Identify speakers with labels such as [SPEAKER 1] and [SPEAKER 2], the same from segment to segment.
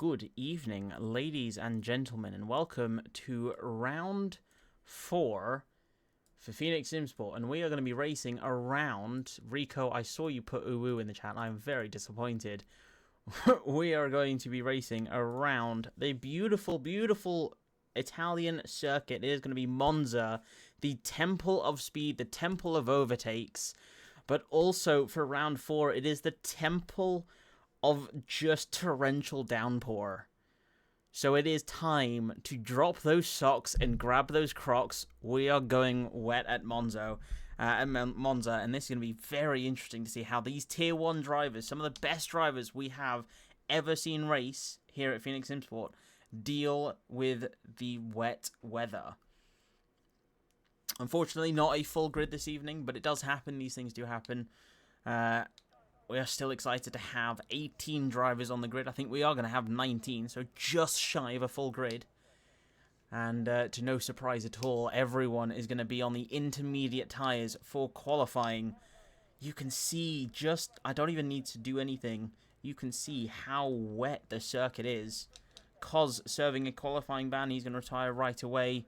[SPEAKER 1] Good evening, ladies and gentlemen, and welcome to round 4 for Phoenix Simsport. And we are going to be racing around Rico. I saw you put uwu in the chat. I'm very disappointed. We are going to be racing around the beautiful, beautiful Italian circuit. It is going to be Monza, the Temple of Speed, the Temple of Overtakes. But also for round 4, it is the Temple of just torrential downpour. So it is time to drop those socks and grab those Crocs. We are going wet at Monza, and this is going to be very interesting to see how these Tier 1 drivers, some of the best drivers we have ever seen race here at Phoenix Simsport, deal with the wet weather. Unfortunately, not a full grid this evening, but it does happen. These things do happen. We are still excited to have 18 drivers on the grid. I think we are going to have 19, so just shy of a full grid. And to no surprise at all, everyone is going to be on the intermediate tyres for qualifying. You can see just, I don't even need to do anything. You can see how wet the circuit is. Cos serving a qualifying ban, he's going to retire right away.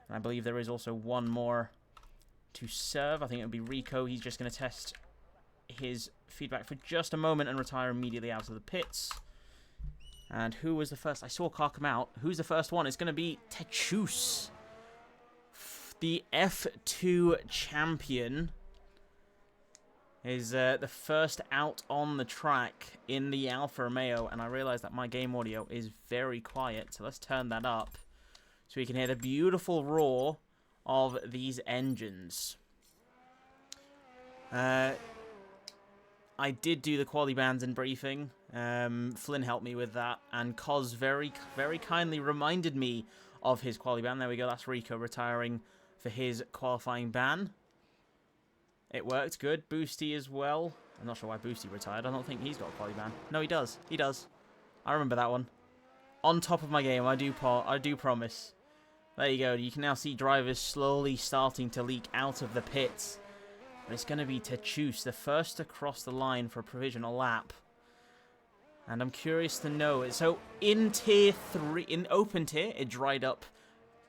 [SPEAKER 1] And I believe there is also one more to serve. I think it would be Rico. He's just going to test his feedback for just a moment and retire immediately out of the pits. And who was the first? I saw a car come out. Who's the first one? It's going to be Techus, the F2 champion. Is the first out on the track in the Alfa Romeo, and I realize that my game audio is very quiet, so let's turn that up so we can hear the beautiful roar of these engines. I did do the quality bands in briefing. Flynn helped me with that, and Cos very kindly reminded me of his quality ban. There we go, that's Rico retiring for his qualifying ban. It worked good. Boosty as well. I'm not sure why Boosty retired. I don't think he's got a quality ban. No, he does. He does. I remember that one. On top of my game, I do promise. There you go. You can now see drivers slowly starting to leak out of the pits. And it's going to be Techus, the first to cross the line for a provisional lap. And I'm curious to know. So in Tier 3, in open tier, it dried up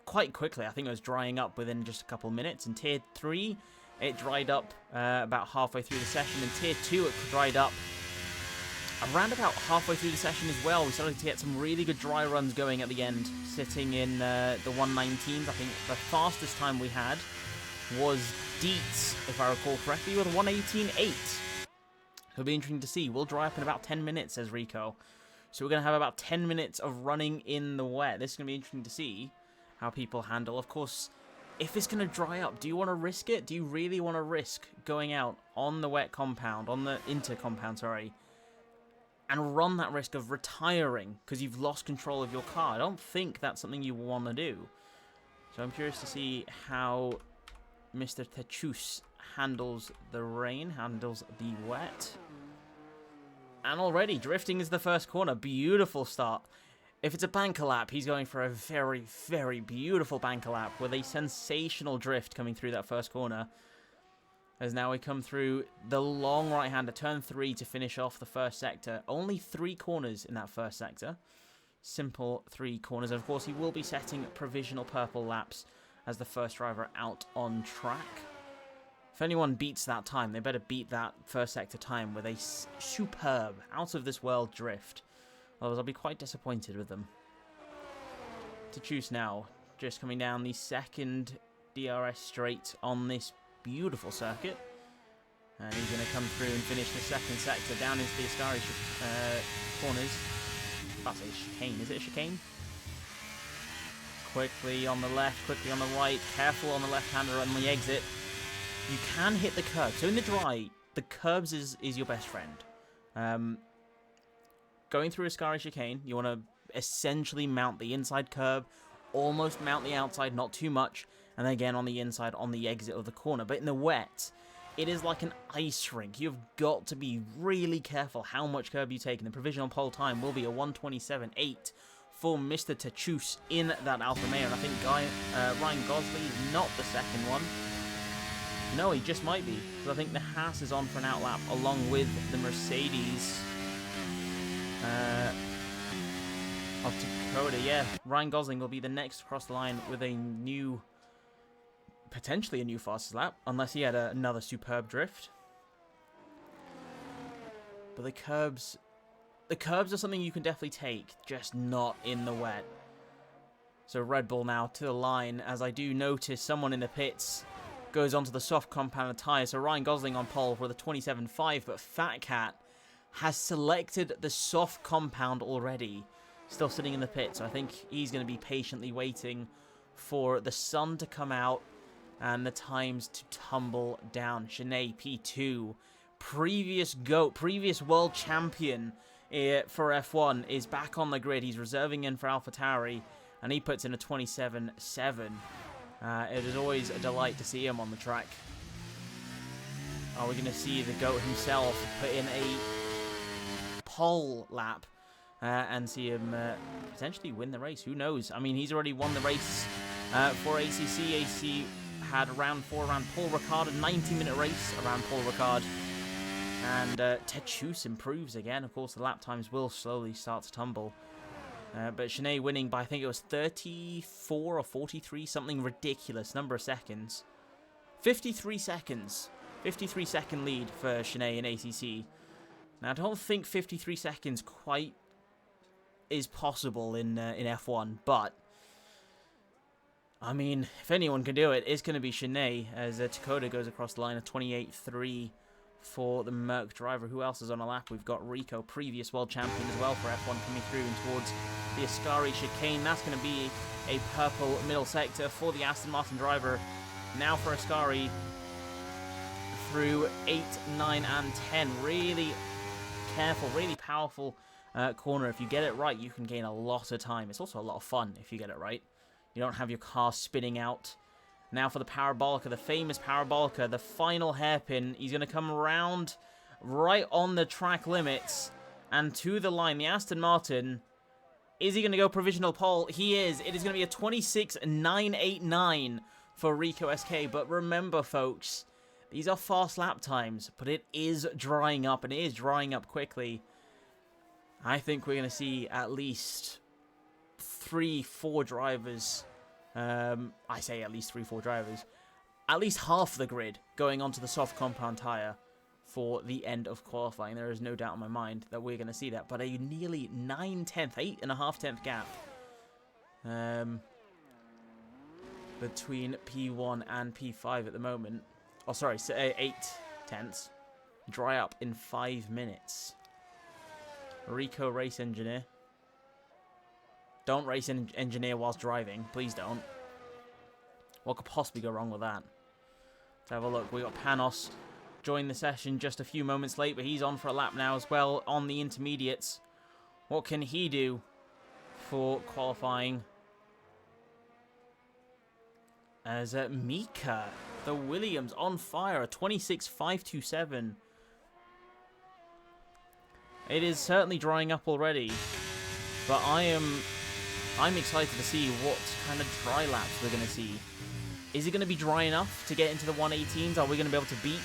[SPEAKER 1] quite quickly. I think it was drying up within just a couple minutes. In Tier 3, it dried up about halfway through the session. In Tier 2, it dried up around about halfway through the session as well. We started to get some really good dry runs going at the end, sitting in the 119s. I think the fastest time we had was Dietz, if I recall correctly, with a 118.8. It'll be interesting to see. We'll dry up in about 10 minutes, says Rico. So we're going to have about 10 minutes of running in the wet. This is going to be interesting to see how people handle. Of course, if it's going to dry up, do you want to risk it? Do you really want to risk going out on the wet compound, on the inter compound, sorry, and run that risk of retiring because you've lost control of your car? I don't think that's something you want to do. So I'm curious to see how Mr. Techus handles the rain, handles the wet. And already, drifting is the first corner. Beautiful start. If it's a banker lap, he's going for a very, very beautiful banker lap with a sensational drift coming through that first corner. As now we come through the long right-hander, turn 3 to finish off the first sector. Only 3 corners in that first sector. Simple 3 corners. And of course, he will be setting provisional purple laps as the first driver out on track. If anyone beats that time, they better beat that first sector time with a superb, out-of-this-world drift. Otherwise, I'll be quite disappointed with them. Techus now, just coming down the second DRS straight on this beautiful circuit. And he's going to come through and finish the second sector down into the Ascari corners. That's a chicane. Is it a chicane? Quickly on the left, quickly on the right. Careful on the left-hander on the exit. You can hit the curb. So in the dry, the curbs is your best friend. Going through Ascari chicane, you want to essentially mount the inside curb, almost mount the outside, not too much, and then again on the inside on the exit of the corner. But in the wet, it is like an ice rink. You've got to be really careful how much curb you take, and the provisional pole time will be a 1:27.8 for Mr. Techus in that Alfa Romeo. And I think Ryan Gosley is not the second one. No, he just might be, because I think the Haas is on for an outlap along with the Mercedes. of Dakota. Yeah, Ryan Gosling will be the next across the line with a new, potentially a new fastest lap, unless he had another superb drift. But the curbs are something you can definitely take, just not in the wet. So Red Bull now to the line, as I do notice someone in the pits goes onto the soft compound tyre. So Ryan Gosling on pole for the 27.5, but Fat Cat has selected the soft compound already. Still sitting in the pit, so I think he's going to be patiently waiting for the sun to come out and the times to tumble down. Shanae P2, previous GOAT, previous world champion for F1, is back on the grid. He's reserving in for AlphaTauri, and he puts in a 27.7. It is always a delight to see him on the track. Are we going to see the GOAT himself put in a pole lap and see him potentially win the race? Who knows? I mean, he's already won the race for ACC. ACC had round 4 around Paul Ricard, a 90-minute race around Paul Ricard. And Techus improves again. Of course, the lap times will slowly start to tumble. But Shanae winning by, I think it was 34 or 43, something ridiculous number of seconds. 53 seconds. 53-second lead for Shanae in ACC. Now, I don't think 53 seconds quite is possible in F1, but I mean, if anyone can do it, it's going to be Shanae, as Dakota goes across the line of 28.3 for the Merc driver. Who else is on a lap? We've got Rico, previous world champion as well for F1, coming through and towards the Ascari chicane. That's going to be a purple middle sector for the Aston Martin driver. Now for Ascari through 8, 9, and 10. Really careful, really powerful corner. If you get it right, you can gain a lot of time. It's also a lot of fun if you get it right. You don't have your car spinning out. Now for the Parabolica, the famous Parabolica, the final hairpin. He's going to come around right on the track limits and to the line. The Aston Martin, is he going to go provisional pole? He is. It is going to be a 26.989 for Rico SK. But remember, folks, these are fast lap times, but it is drying up, and it is drying up quickly. I think we're going to see at least 3-4 drivers. I say at least 3-4 drivers. At least half the grid going onto the soft compound tyre for the end of qualifying. There is no doubt in my mind that we're going to see that. But a nearly 8.5 gap between P1 and P5 at the moment. Oh, sorry, 8 tenths. Dry up in 5 minutes. Rico, race engineer. Don't race engineer whilst driving. Please don't. What could possibly go wrong with that? Let's have a look. We got Panos join the session just a few moments late, but he's on for a lap now as well on the intermediates. What can he do for qualifying? As Mika, the Williams, on fire, a 26.527. It is certainly drying up already, but I'm excited to see what kind of dry laps we're going to see. Is it going to be dry enough to get into the 118s? Are we going to be able to beat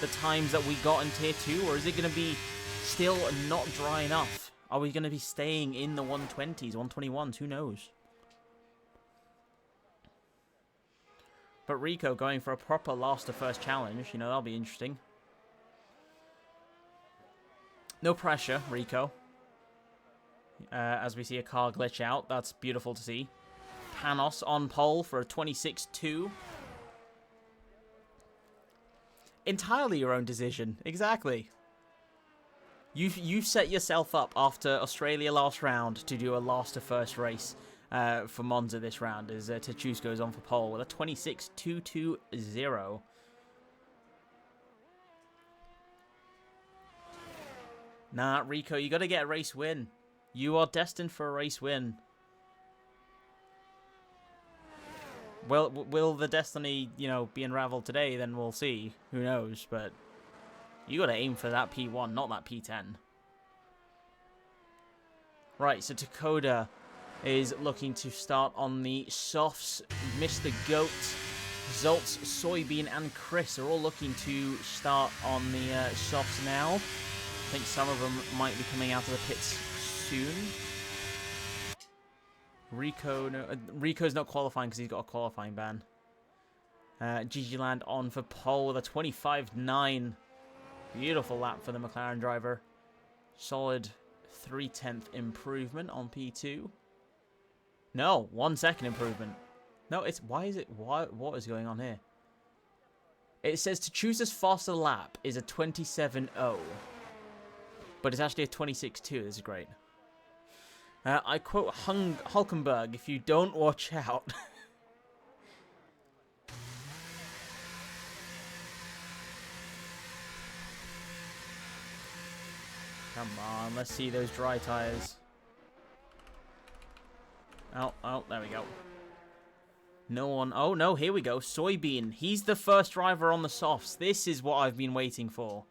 [SPEAKER 1] the times that we got in Tier 2? Or is it going to be still not dry enough? Are we going to be staying in the 120s, 121s? Who knows? But Rico going for a proper last to first challenge. You know, that'll be interesting. No pressure, Rico. As we see a car glitch out. That's beautiful to see. Panos on pole for a 26.2. Entirely your own decision. Exactly. You set yourself up after Australia last round to do a last to first race for Monza this round, as Techus goes on for pole with a 26.220. Nah, Rico, you got to get a race win. You are destined for a race win. Well, will the destiny, you know, be unraveled today? Then we'll see. Who knows? But you got to aim for that P1, not that P10. Right, so Dakota is looking to start on the softs. Mr. Goat, Zoltz, Soybean, and Chris are all looking to start on the softs now. I think some of them might be coming out of the pits soon. Rico, no, Rico's not qualifying because he's got a qualifying ban. GG Land on for pole with a 25.9. Beautiful lap for the McLaren driver. Solid 0.3 improvement on P2. No, 1 second improvement. No, it's, why is it, what is going on here? It says to choose this faster lap is a 27.0. But it's actually a 26.2. This is great. I quote Hulkenberg, if you don't watch out. Come on, let's see those dry tires. Oh, there we go. No one. Oh, no, here we go. Soybean. He's the first driver on the softs. This is what I've been waiting for.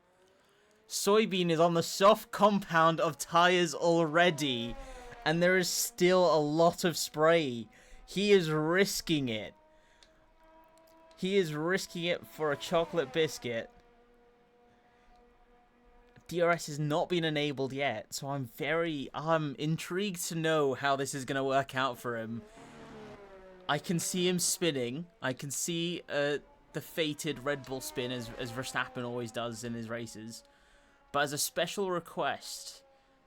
[SPEAKER 1] Soybean is on the soft compound of tires already, and there is still a lot of spray. He is risking it. He is risking it for a chocolate biscuit. DRS has not been enabled yet, so I'm intrigued to know how this is going to work out for him. I can see him spinning. I can see the fated Red Bull spin, as Verstappen always does in his races. But as a special request,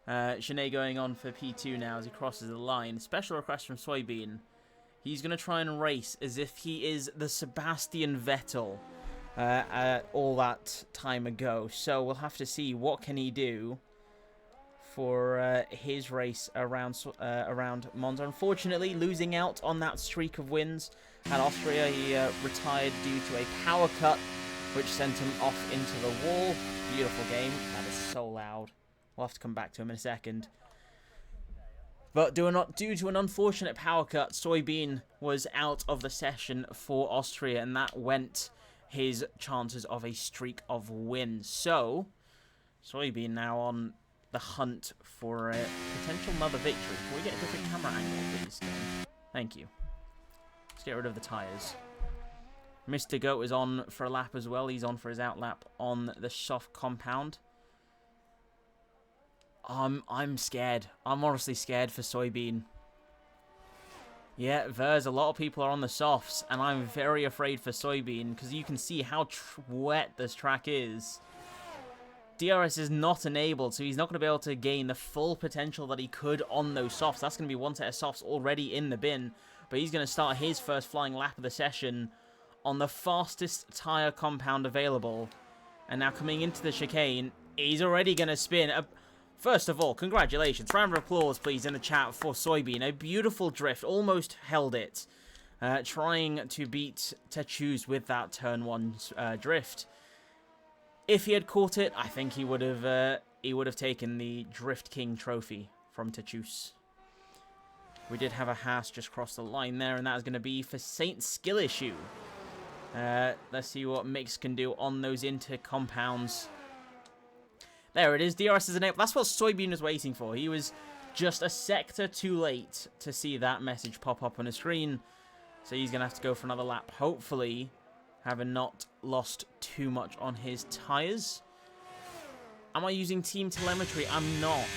[SPEAKER 1] Sinead going on for P2 now as he crosses the line. Special request from Soybean. He's going to try and race as if he is the Sebastian Vettel all that time ago. So we'll have to see what can he do for his race around Monza. Unfortunately, losing out on that streak of wins at Austria, he retired due to a power cut, which sent him off into the wall. Beautiful game. That is so loud. We'll have to come back to him in a second. But due to an unfortunate power cut, Soybean was out of the session for Austria, and that went his chances of a streak of wins. So, Soybean now on the hunt for a potential another victory. Can we get a different camera angle, please? Thank you. Let's get rid of the tyres. Mr. Goat is on for a lap as well. He's on for his out lap on the soft compound. I'm scared. I'm honestly scared for Soybean. Yeah, there's a lot of people are on the softs, and I'm very afraid for Soybean because you can see how wet this track is. DRS is not enabled, so he's not going to be able to gain the full potential that he could on those softs. That's going to be one set of softs already in the bin, but he's going to start his first flying lap of the session on the fastest tyre compound available. And now coming into the chicane, he's already going to spin. First of all, congratulations. Round of applause, please, in the chat for Soybean. A beautiful drift. Almost held it. Trying to beat Techus with that turn 1 drift. If he had caught it, I think he would have taken the Drift King trophy from Techus. We did have a Haas just cross the line there, and that is going to be for Saint Skill Issue. Let's see what Mix can do on those inter-compounds. There it is. DRS is enabled. That's what Soybean was waiting for. He was just a sector too late to see that message pop up on his screen. So he's going to have to go for another lap, hopefully, having not lost too much on his tyres. Am I using team telemetry? I'm not.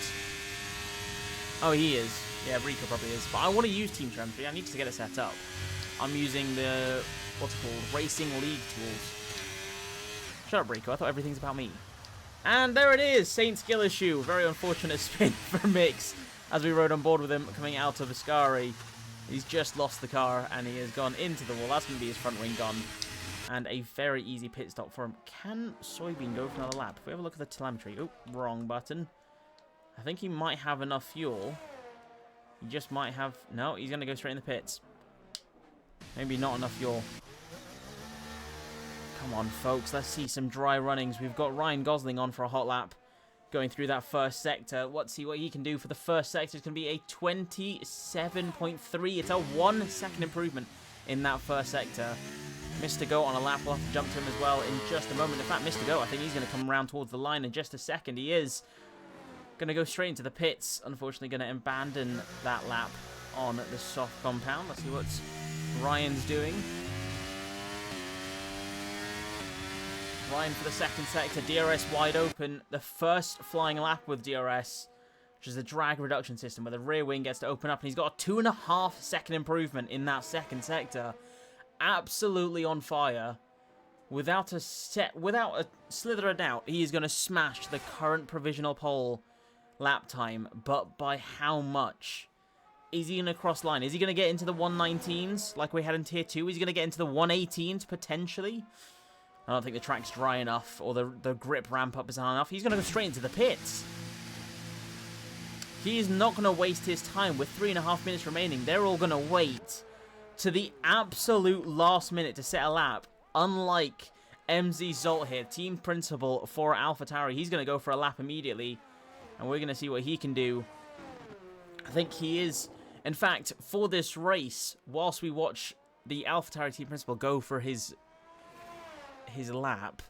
[SPEAKER 1] Oh, he is. Yeah, Rico probably is. But I want to use team telemetry. I need to get it set up. I'm using the, what's it called, Racing League tools. Shut up, Rico. I thought everything's about me. And there it is, Saint Skill Issue. Very unfortunate spin for Mix as we rode on board with him coming out of Ascari. He's just lost the car and he has gone into the wall. That's going to be his front wing gone. And a very easy pit stop for him. Can Soybean go for another lap? If we have a look at the telemetry. Oh, wrong button. I think he might have enough fuel. He just might have... No, he's going to go straight in the pits. Maybe not enough fuel. Come on, folks. Let's see some dry runnings. We've got Ryan Gosling on for a hot lap. Going through that first sector. Let's see what he can do for the first sector. It's going to be a 27.3. It's a 1 second improvement in that first sector. Mr. Goat on a lap. We'll have to jump to him as well in just a moment. In fact, Mr. Goat, I think he's going to come around towards the line in just a second. He is going to go straight into the pits. Unfortunately, going to abandon that lap on the soft compound. Let's see what Ryan's doing. Ryan for the second sector. DRS wide open. The first flying lap with DRS. which is the drag reduction system, where the rear wing gets to open up, and he's got a 2.5 second improvement in that second sector. Absolutely on fire. Without a slither of doubt, he is going to smash the current provisional pole lap time, but by how much? Is he going to cross line? Is he going to get into the 119s like we had in Tier 2? Is he going to get into the 118s potentially? I don't think the track's dry enough, or the grip ramp up is high enough. He's going to go straight into the pits. He is not going to waste his time with 3.5 minutes remaining. They're all going to wait to the absolute last minute to set a lap. Unlike MZ Zolt here, team principal for AlphaTauri, he's going to go for a lap immediately, and we're going to see what he can do. I think he is, in fact, for this race, whilst we watch the AlphaTauri team principal go for his lap,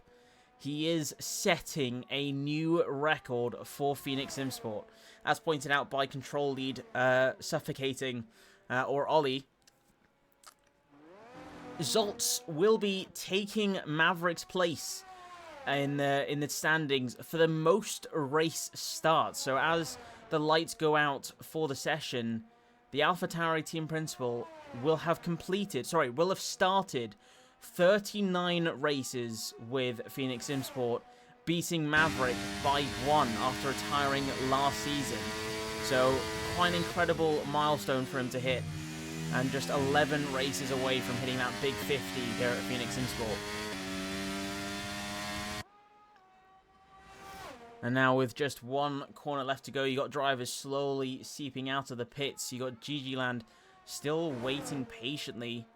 [SPEAKER 1] he is setting a new record for Phoenix Simsport, as pointed out by control lead Suffocating, or Ollie. Zoltz will be taking Maverick's place in the standings for the most race starts. So as the lights go out for the session, the AlphaTauri team principal will have started 39 races with Phoenix Simsport, beating Maverick by 1 after retiring last season. So quite an incredible milestone for him to hit, and just 11 races away from hitting that big 50 here at Phoenix Simsport. And now with just one corner left to go, you got drivers slowly seeping out of the pits. You got GG Land still waiting patiently.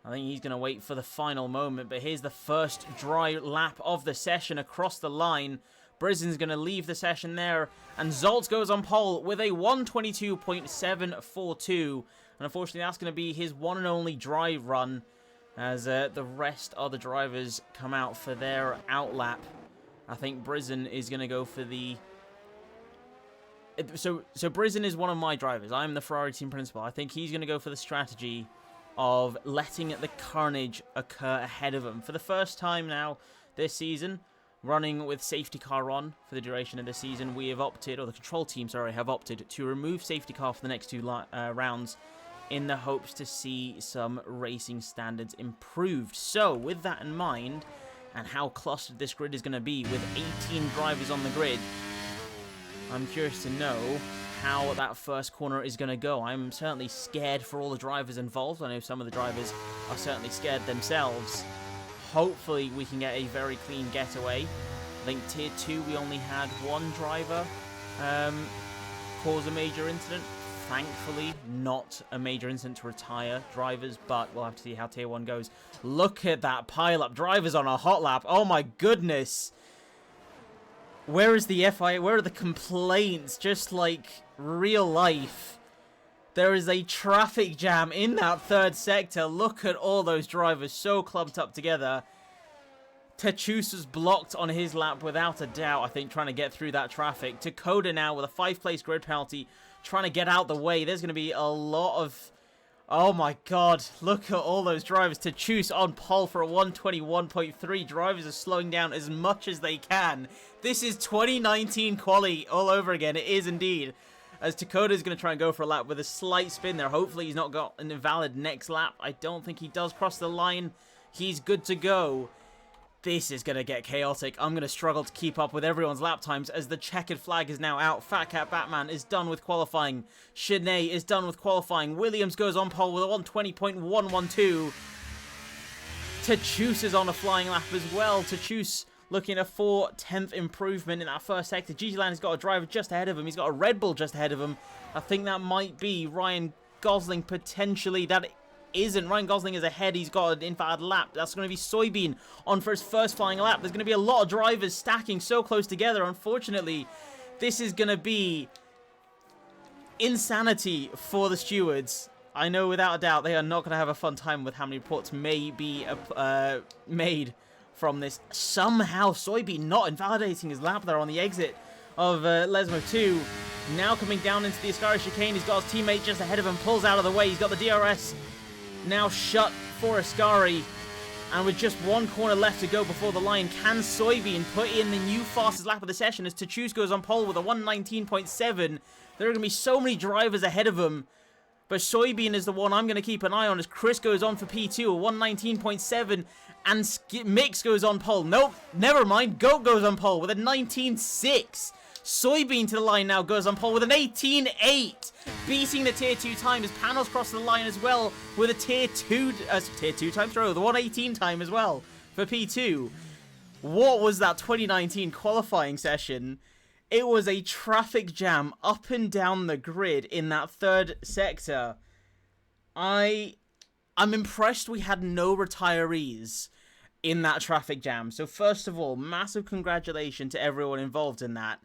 [SPEAKER 1] I think he's going to wait for the final moment, but here's the first dry lap of the session across the line. Brisen's going to leave the session there, and Zoltz goes on pole with a 1:22.742. And unfortunately, that's going to be his one and only dry run, as the rest of the drivers come out for their outlap. I think Brisen is going to go for the... So Brisen is one of my drivers. I'm the Ferrari team principal. I think he's going to go for the strategy of letting the carnage occur ahead of him. For the first time now this season, running with safety car on for the duration of the season, we have opted, or the control team, sorry, have opted to remove safety car for the next 2 rounds in the hopes to see some racing standards improved. So, with that in mind, and how clustered this grid is going to be with 18 drivers on the grid, I'm curious to know how that first corner is going to go. I'm certainly scared for all the drivers involved. I know some of the drivers are certainly scared themselves. Hopefully we can get a very clean getaway. I think Tier 2 we only had one driver cause a major incident. Thankfully, not a major incident to retire drivers, but we'll have to see how Tier 1 goes. Look at that pile-up. Drivers on a hot lap. Oh my goodness. Where is the FIA? Where are the complaints? Just like real life. There is a traffic jam in that third sector. Look at all those drivers so clumped up together. Techus was blocked on his lap without a doubt, I think, trying to get through that traffic. Takoda now with a 5-place grid penalty, trying to get out the way. There's going to be a lot of... Oh my god, look at all those drivers. Techus on pole for a 1:21.3. Drivers are slowing down as much as they can. This is 2019 quali all over again. It is indeed. As Takoda is going to try and go for a lap with a slight spin there. Hopefully he's not got an invalid next lap. I don't think he does cross the line. He's good to go. This is going to get chaotic. I'm going to struggle to keep up with everyone's lap times as the checkered flag is now out. Fat Cat Batman is done with qualifying. Shanae is done with qualifying. Williams goes on pole with a 1:20.112. Techus is on a flying lap as well. Techus looking at a 4/10th improvement in that first sector. GG Land has got a driver just ahead of him. He's got a Red Bull just ahead of him. I think that might be Ryan Gosling potentially. That isn't. Ryan Gosling is ahead. He's got an invalid lap. That's going to be Soybean on for his first flying lap. There's going to be a lot of drivers stacking so close together. Unfortunately, this is going to be insanity for the stewards. I know without a doubt they are not going to have a fun time with how many reports may be made from this. Somehow Soybean not invalidating his lap there on the exit of Lesmo 2. Now coming down into the Ascari chicane. He's got his teammate just ahead of him. Pulls out of the way. He's got the DRS now shut for Ascari, And with just one corner left to go before the line, can Soybean put in the new fastest lap of the session as Tachus goes on pole with a 1:19.7? There are going to be so many drivers ahead of him. But Soybean is the one I'm going to keep an eye on as Chris goes on for P2, a 1:19.7, and Mix goes on pole. Nope, never mind. Goat goes on pole with a 19.6. Soybean to the line now goes on pole with an 18.8, beating the tier 2 time as Panos crosses the line as well with a tier 2 time throw, the 1:18 time as well for P2. What was that 2019 qualifying session? It was a traffic jam up and down the grid in that third sector. I'm impressed we had no retirees in that traffic jam. So first of all, massive congratulations to everyone involved in that.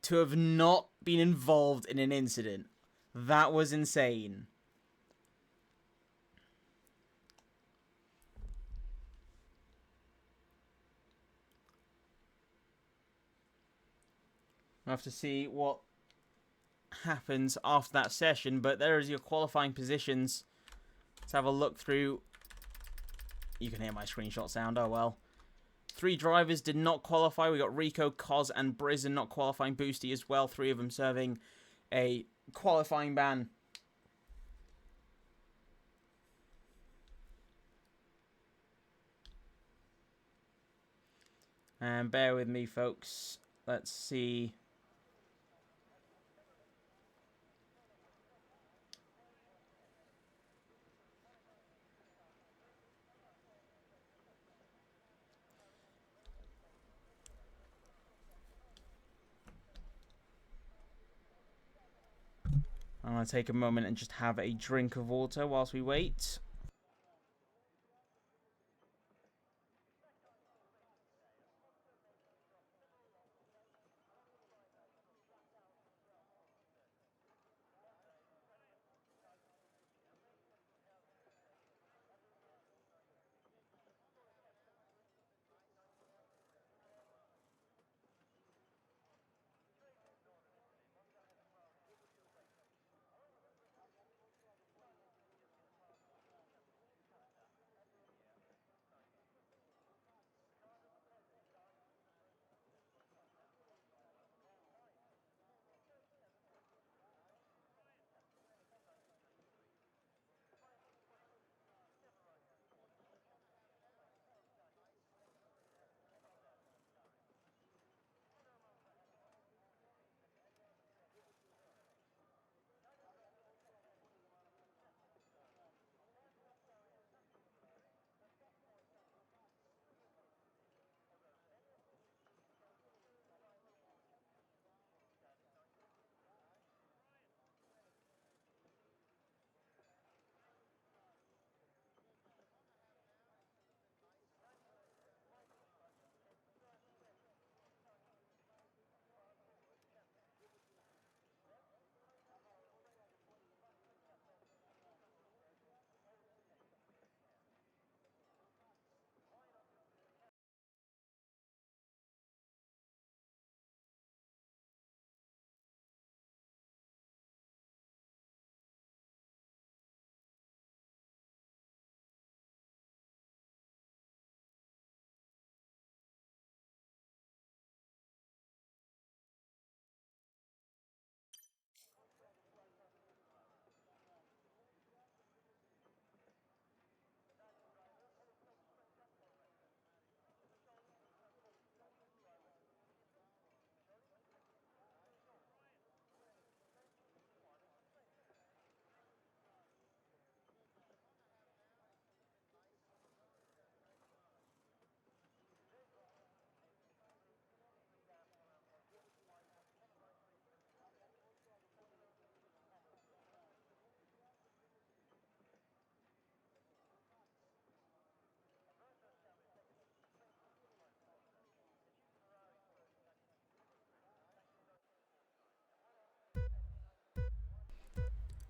[SPEAKER 1] To have not been involved in an incident. That was insane. We'll have to see what happens after that session, but there is your qualifying positions. Let's have a look through. You can hear my screenshot sound, oh well. 3 drivers did not qualify. We got Rico, Cos, and Brizen not qualifying. Boosty as well. 3 of them serving a qualifying ban. And bear with me, folks. Let's see. I'm going to take a moment and just have a drink of water whilst we wait.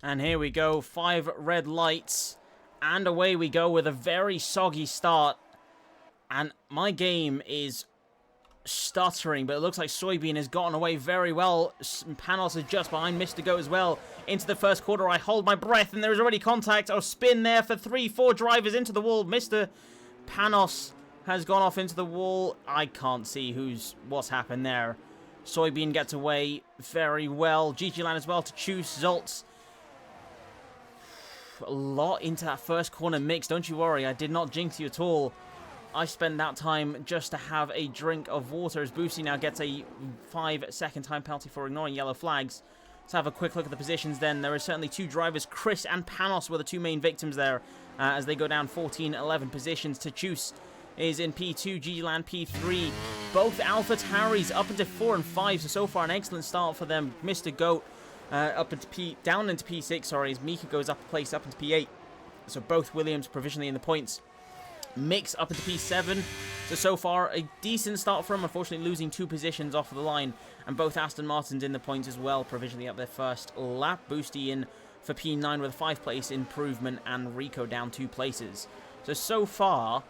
[SPEAKER 1] And here we go, 5 red lights, and away we go with a very soggy start. And my game is stuttering, but it looks like Soybean has gotten away very well. Panos is just behind Mr. Goat as well. Into the first quarter, I hold my breath, and there is already contact or spin there for 3-4 drivers into the wall. Mr. Panos has gone off into the wall. I can't see what's happened there. Soybean gets away very well. GG line as well to choose Zoltz. A lot into that first corner mix. Don't you worry, I did not jinx you at all. I spent that time just to have a drink of water as Boosty now gets a 5-second time penalty for ignoring yellow flags. Let's have a quick look at the positions then. There are certainly two drivers. Chris and Panos were the two main victims there as they go down 14-11 positions. Tachus is in P2, G-Land P3. Both Alpha Tauris up into 4 and 5, so far an excellent start for them. Mr. Goat down into P6, sorry, as Mika goes up a place up into P8. So both Williams provisionally in the points. Mix up into P7. So far, a decent start for him. Unfortunately, losing 2 positions off of the line. And both Aston Martins in the points as well, provisionally up their first lap. Boosty in for P9 with a 5-place improvement. And Rico down 2 places. So far,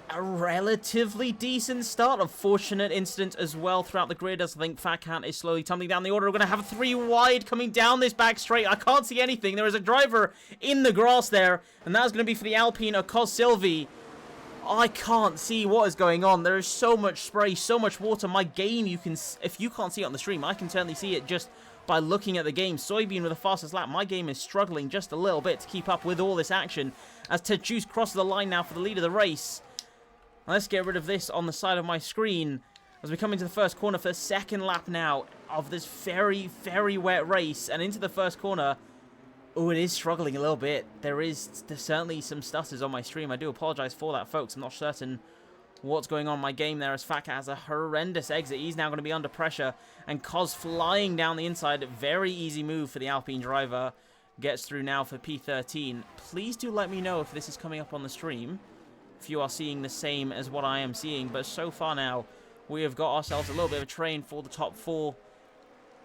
[SPEAKER 1] a relatively decent start. Unfortunate incident as well throughout the grid, as I think Fat Cat is slowly tumbling down the order. We're going to have a 3 wide coming down this back straight. I can't see anything. There is a driver in the grass there, and that's going to be for the Alpine Ocos Silvi. I can't see what is going on. There is so much spray, so much water. My game, if you can't see it on the stream, I can certainly see it just by looking at the game. Soybean with the fastest lap. My game is struggling just a little bit to keep up with all this action as Tadjus crosses the line now for the lead of the race. Let's get rid of this on the side of my screen as we come into the first corner for the second lap now of this very, very wet race. And into the first corner, oh, it is struggling a little bit. There's certainly some stutters on my stream. I do apologize for that, folks. I'm not certain what's going on in my game there as Fat Cat has a horrendous exit. He's now going to be under pressure. And Cos flying down the inside. Very easy move for the Alpine driver. Gets through now for P13. Please do let me know if this is coming up on the stream, if you are seeing the same as what I am seeing. But so far now, we have got ourselves a little bit of a train for the top 4.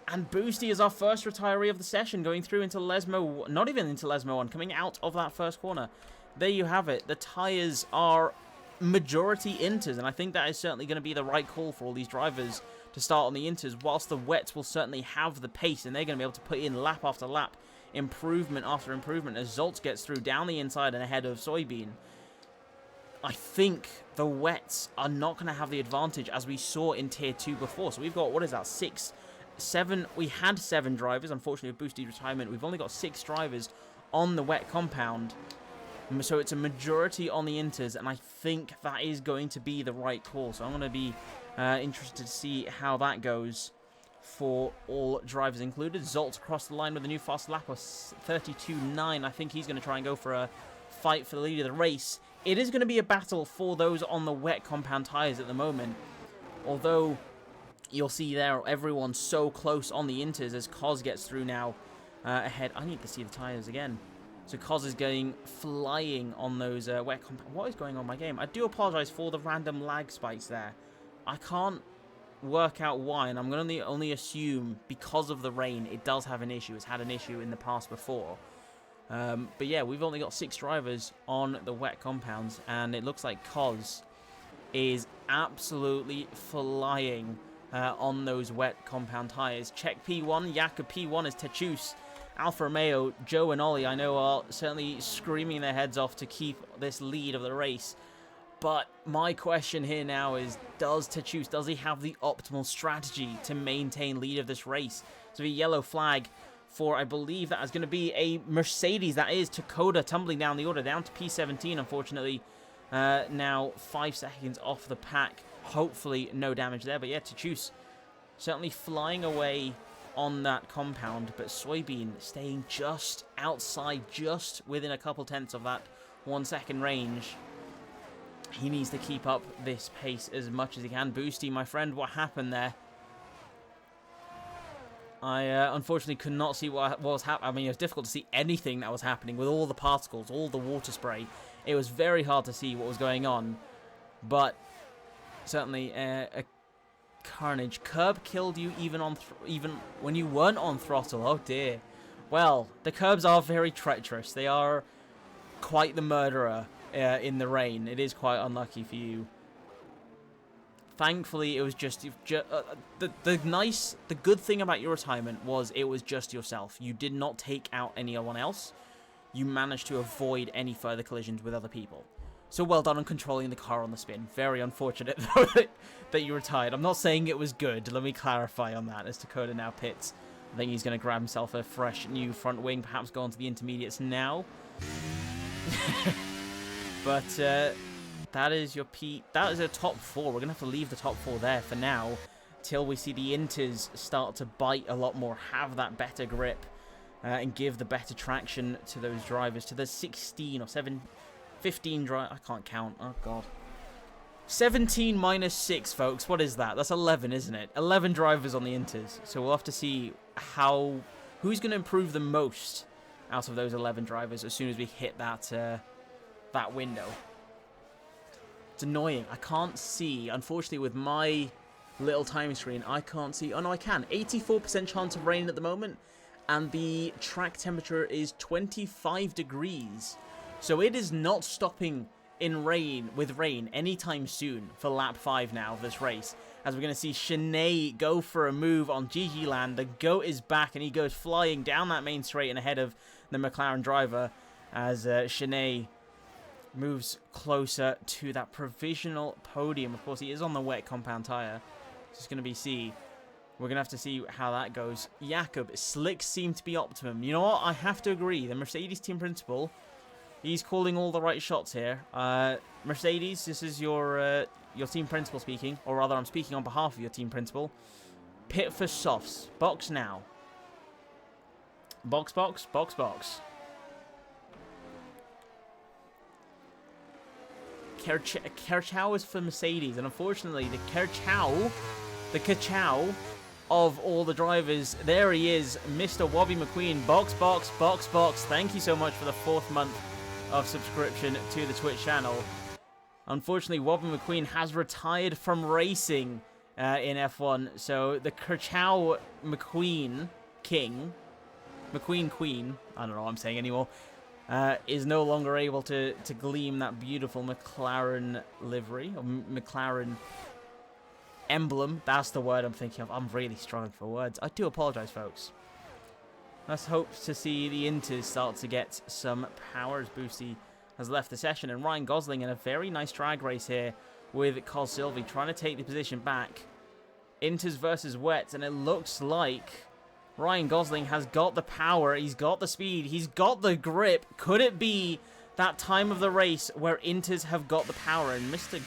[SPEAKER 1] And Boosty is our first retiree of the session, going through into Lesmo, not even into Lesmo 1, coming out of that first corner. There you have it. The tyres are majority inters, and I think that is certainly going to be the right call for all these drivers to start on the inters, whilst the wets will certainly have the pace, and they're going to be able to put in lap after lap, improvement after improvement, as Zoltz gets through down the inside and ahead of Soybean. I think the wets are not going to have the advantage as we saw in Tier 2 before. So we've got, what is that, 7, we had 7 drivers. Unfortunately, with Boosty retirement, we've only got 6 drivers on the wet compound. So it's a majority on the inters, and I think that is going to be the right call. So I'm going to be interested to see how that goes for all drivers included. Zoltz across the line with a new fast lap of 32.9. I think he's going to try and go for a fight for the lead of the race. It is going to be a battle for those on the wet compound tyres at the moment. Although, you'll see there, everyone's so close on the inters as Cos gets through now ahead. I need to see the tyres again. So Cos is going flying on those wet compound. What is going on in my game? I do apologise for the random lag spikes there. I can't work out why, and I'm going to only assume because of the rain it does have an issue. It's had an issue in the past before. But yeah, we've only got 6 drivers on the wet compounds, and it looks like Cos is absolutely flying on those wet compound tyres. Check P1, Jakob P1 is Tachus. Alfa Romeo, Joe and Ollie, I know, are certainly screaming their heads off to keep this lead of the race. But my question here now is, does he have the optimal strategy to maintain lead of this race? So a yellow flag for, I believe that is going to be a Mercedes, that is Takoda, tumbling down the order, down to P17, unfortunately. Now 5 seconds off the pack. Hopefully no damage there, but yeah, Tachus certainly flying away on that compound, but Soybean staying just outside, just within a couple tenths of that 1 second range. He needs to keep up this pace as much as he can. Boosty, my friend, what happened there? I unfortunately could not see what was happening. I mean, it was difficult to see anything that was happening with all the particles, all the water spray. It was very hard to see what was going on, but certainly a carnage. Curb killed you even when you weren't on throttle. Oh dear. Well, the curbs are very treacherous. They are quite the murderer in the rain. It is quite unlucky for you. Thankfully, it was just the good thing about your retirement was it was just yourself. You did not take out anyone else. You managed to avoid any further collisions with other people. So well done on controlling the car on the spin. Very unfortunate, though, that you retired. I'm not saying it was good. Let me clarify on that as Dakota now pits. I think he's going to grab himself a fresh new front wing, perhaps go on to the intermediates now. But that is your that is a top 4. We're going to have to leave the top 4 there for now, till we see the Inters start to bite a lot more, have that better grip, and give the better traction to those drivers, to the 16 or 15 I can't count. Oh, God. 17 minus 6, folks. What is that? That's 11, isn't it? 11 drivers on the Inters. So we'll have to see who's going to improve the most out of those 11 drivers as soon as we hit that window. It's annoying. I can't see, unfortunately, with my little timing screen, I can't see. Oh, no, I can. 84% chance of rain at the moment, and the track temperature is 25 degrees. So it is not stopping with rain anytime soon for lap 5 now of this race, as we're going to see Shanae go for a move on GG land. The GOAT is back, and he goes flying down that main straight and ahead of the McLaren driver as Shanae moves closer to that provisional podium. Of course, he is on the wet compound tyre. Just going to be we're going to have to see how that goes. Jakob, slicks seem to be optimum. You know what? I have to agree. The Mercedes team principal, he's calling all the right shots here. Mercedes, this is your team principal speaking, or rather, I'm speaking on behalf of your team principal. Pit for softs. Box now. Box, box, box, box. Kerchow is for Mercedes, and unfortunately, the Kerchow of all the drivers, there he is, Mr. Wobbie McQueen. Box, box, box, box. Thank you so much for the 4th month of subscription to the Twitch channel. Unfortunately, Wobbie McQueen has retired from racing in F1, so the Kerchow McQueen King, McQueen Queen, I don't know what I'm saying anymore, is no longer able to gleam that beautiful McLaren livery, or McLaren emblem. That's the word I'm thinking of. I'm really struggling for words. I do apologize, folks. Let's hope to see the Inters start to get some power as Boosty has left the session, and Ryan Gosling in a very nice drag race here with Cos Sylvie trying to take the position back. Inters versus wets, and it looks like Ryan Gosling has got the power, he's got the speed, he's got the grip. Could it be that time of the race where Inters have got the power? And Mr.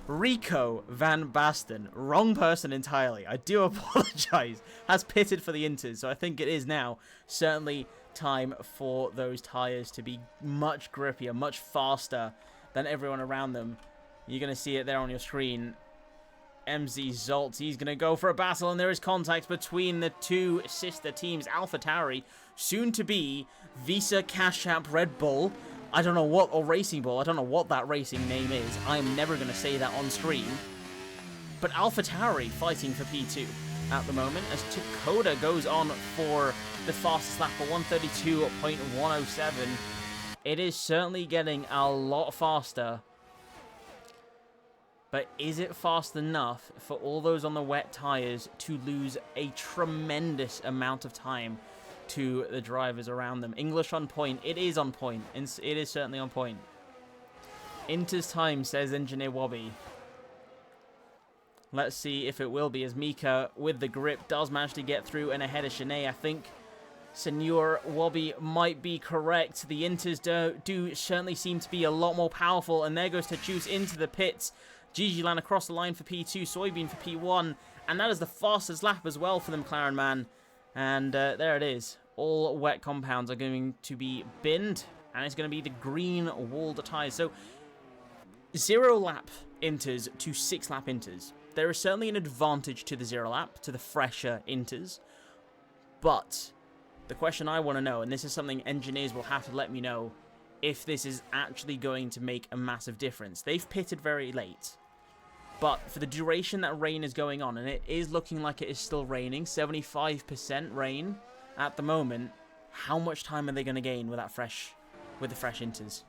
[SPEAKER 1] Rico Van Basten, wrong person entirely, I do apologize, has pitted for the Inters. So I think it is now certainly time for those tyres to be much grippier, much faster than everyone around them. You're going to see it there on your screen. MZ Zolt, he's going to go for a battle, and there is contact between the two sister teams. AlphaTauri, soon to be Visa Cash App Red Bull. I don't know what, or Racing Bull, I don't know what that racing name is. I'm never going to say that on screen. But AlphaTauri fighting for P2 at the moment, as Dakota goes on for the fastest lap for 132.107. It is certainly getting a lot faster. But is it fast enough for all those on the wet tyres to lose a tremendous amount of time to the drivers around them? English on point. It is on point. It is certainly on point. Inter's time, says Engineer Wobbie. Let's see if it will be, as Mika, with the grip, does manage to get through and ahead of Shanae. I think Senor Wobbie might be correct. The Inters do certainly seem to be a lot more powerful, and there goes to choose into the pits. GG Lan across the line for P2, Soybean for P1, and that is the fastest lap as well for the McLaren man. And there it is. All wet compounds are going to be binned, and it's going to be the green walled tyres. So 0 lap Inters to 6 lap Inters. There is certainly an advantage to the 0 lap, to the fresher Inters. But the question I want to know, and this is something engineers will have to let me know, if this is actually going to make a massive difference. They've pitted very late. But for the duration that rain is going on, and it is looking like it is still raining, 75% rain at the moment, how much time are they going to gain with the fresh Inters?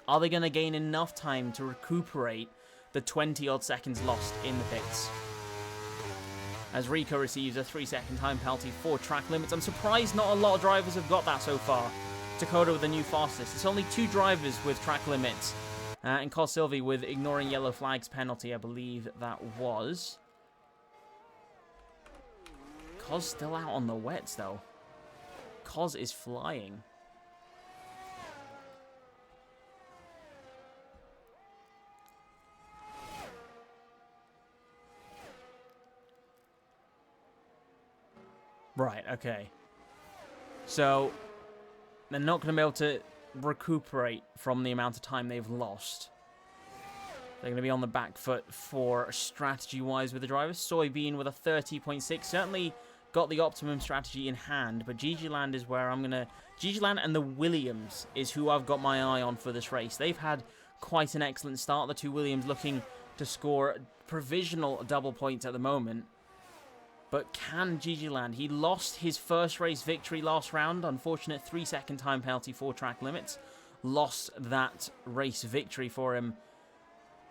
[SPEAKER 1] Are they going to gain enough time to recuperate the 20-odd seconds lost in the pits? as Rico receives a 3-second time penalty for track limits. I'm surprised not a lot of drivers have got that so far. Dakota with the new fastest. It's only 2 drivers with track limits. And Cos Silvi with ignoring yellow flags penalty, I believe that was. Cos still out on the wets, though. Cos is flying. Right, okay. So, they're not going to be able to recuperate from the amount of time they've lost. They're going to be on the back foot for strategy-wise with the drivers. Soybean with a 30.6 certainly got the optimum strategy in hand, but GG Land is where I'm going to... GG Land and the Williams is who I've got my eye on for this race. They've had quite an excellent start. The 2 Williams looking to score provisional double points at the moment. But can GG Land? He lost his first race victory last round. Unfortunate 3-second time penalty for track limits. Lost that race victory for him.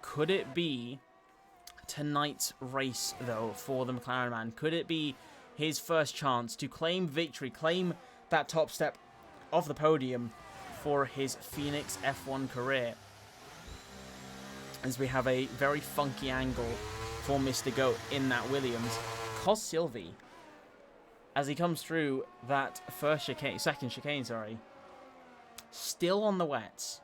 [SPEAKER 1] Could it be tonight's race, though, for the McLaren man? Could it be his first chance to claim victory, claim that top step off the podium for his Phoenix F1 career? As we have a very funky angle for Mr. Goat in that Williams. Cos Silvi, as he comes through that second chicane, still on the wets.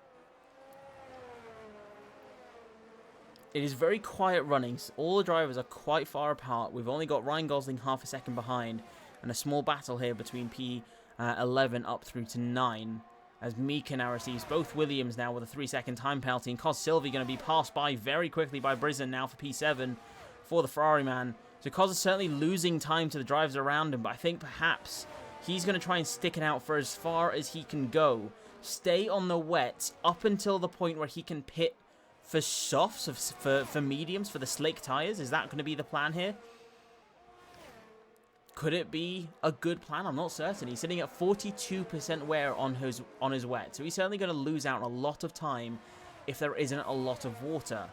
[SPEAKER 1] It is very quiet runnings. All the drivers are quite far apart. We've only got Ryan Gosling half a second behind, and a small battle here between P11 up through to 9. As Mika now receives both Williams now with a 3-second time penalty, and Cos Silvi going to be passed by very quickly by Brisen now for P7 for the Ferrari man. So Cos is certainly losing time to the drivers around him, but I think perhaps he's going to try and stick it out for as far as he can go. Stay on the wets up until the point where he can pit for softs, for mediums, for the slick tyres. Is that going to be the plan here? Could it be a good plan? I'm not certain. He's sitting at 42% wear on his wet, so he's certainly going to lose out a lot of time if there isn't a lot of water.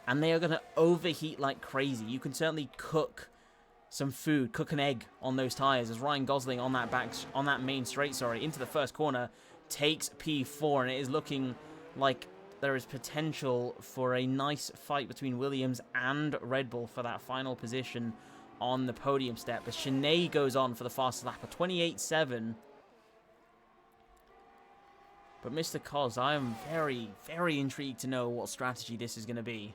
[SPEAKER 1] And they are going to overheat like crazy. You can certainly cook some food, cook an egg on those tyres as Ryan Gosling on that main straight, into the first corner, takes P4, and it is looking like there is potential for a nice fight between Williams and Red Bull for that final position on the podium step. As Sinead goes on for the fastest lap, a 28.7. But Mr. Cos, I am very, very intrigued to know what strategy this is going to be.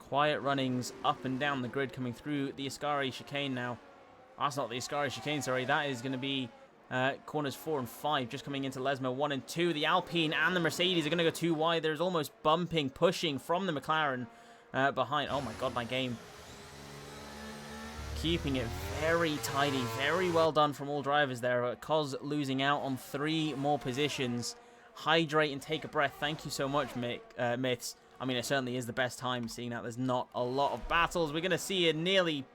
[SPEAKER 1] Quiet runnings up and down the grid coming through the Ascari chicane now. Oh, that's not the Ascari chicane, sorry. That is going to be corners 4 and 5, just coming into Lesmo 1 and 2. The Alpine and the Mercedes are going to go too wide. There's almost bumping, pushing from the McLaren behind. Oh my god, my game. Keeping it very tidy. Very well done from all drivers there. Cos losing out on 3 more positions. Hydrate and take a breath. Thank you so much, Myths. I mean, it certainly is the best time, seeing that there's not a lot of battles. We're going to see it nearly...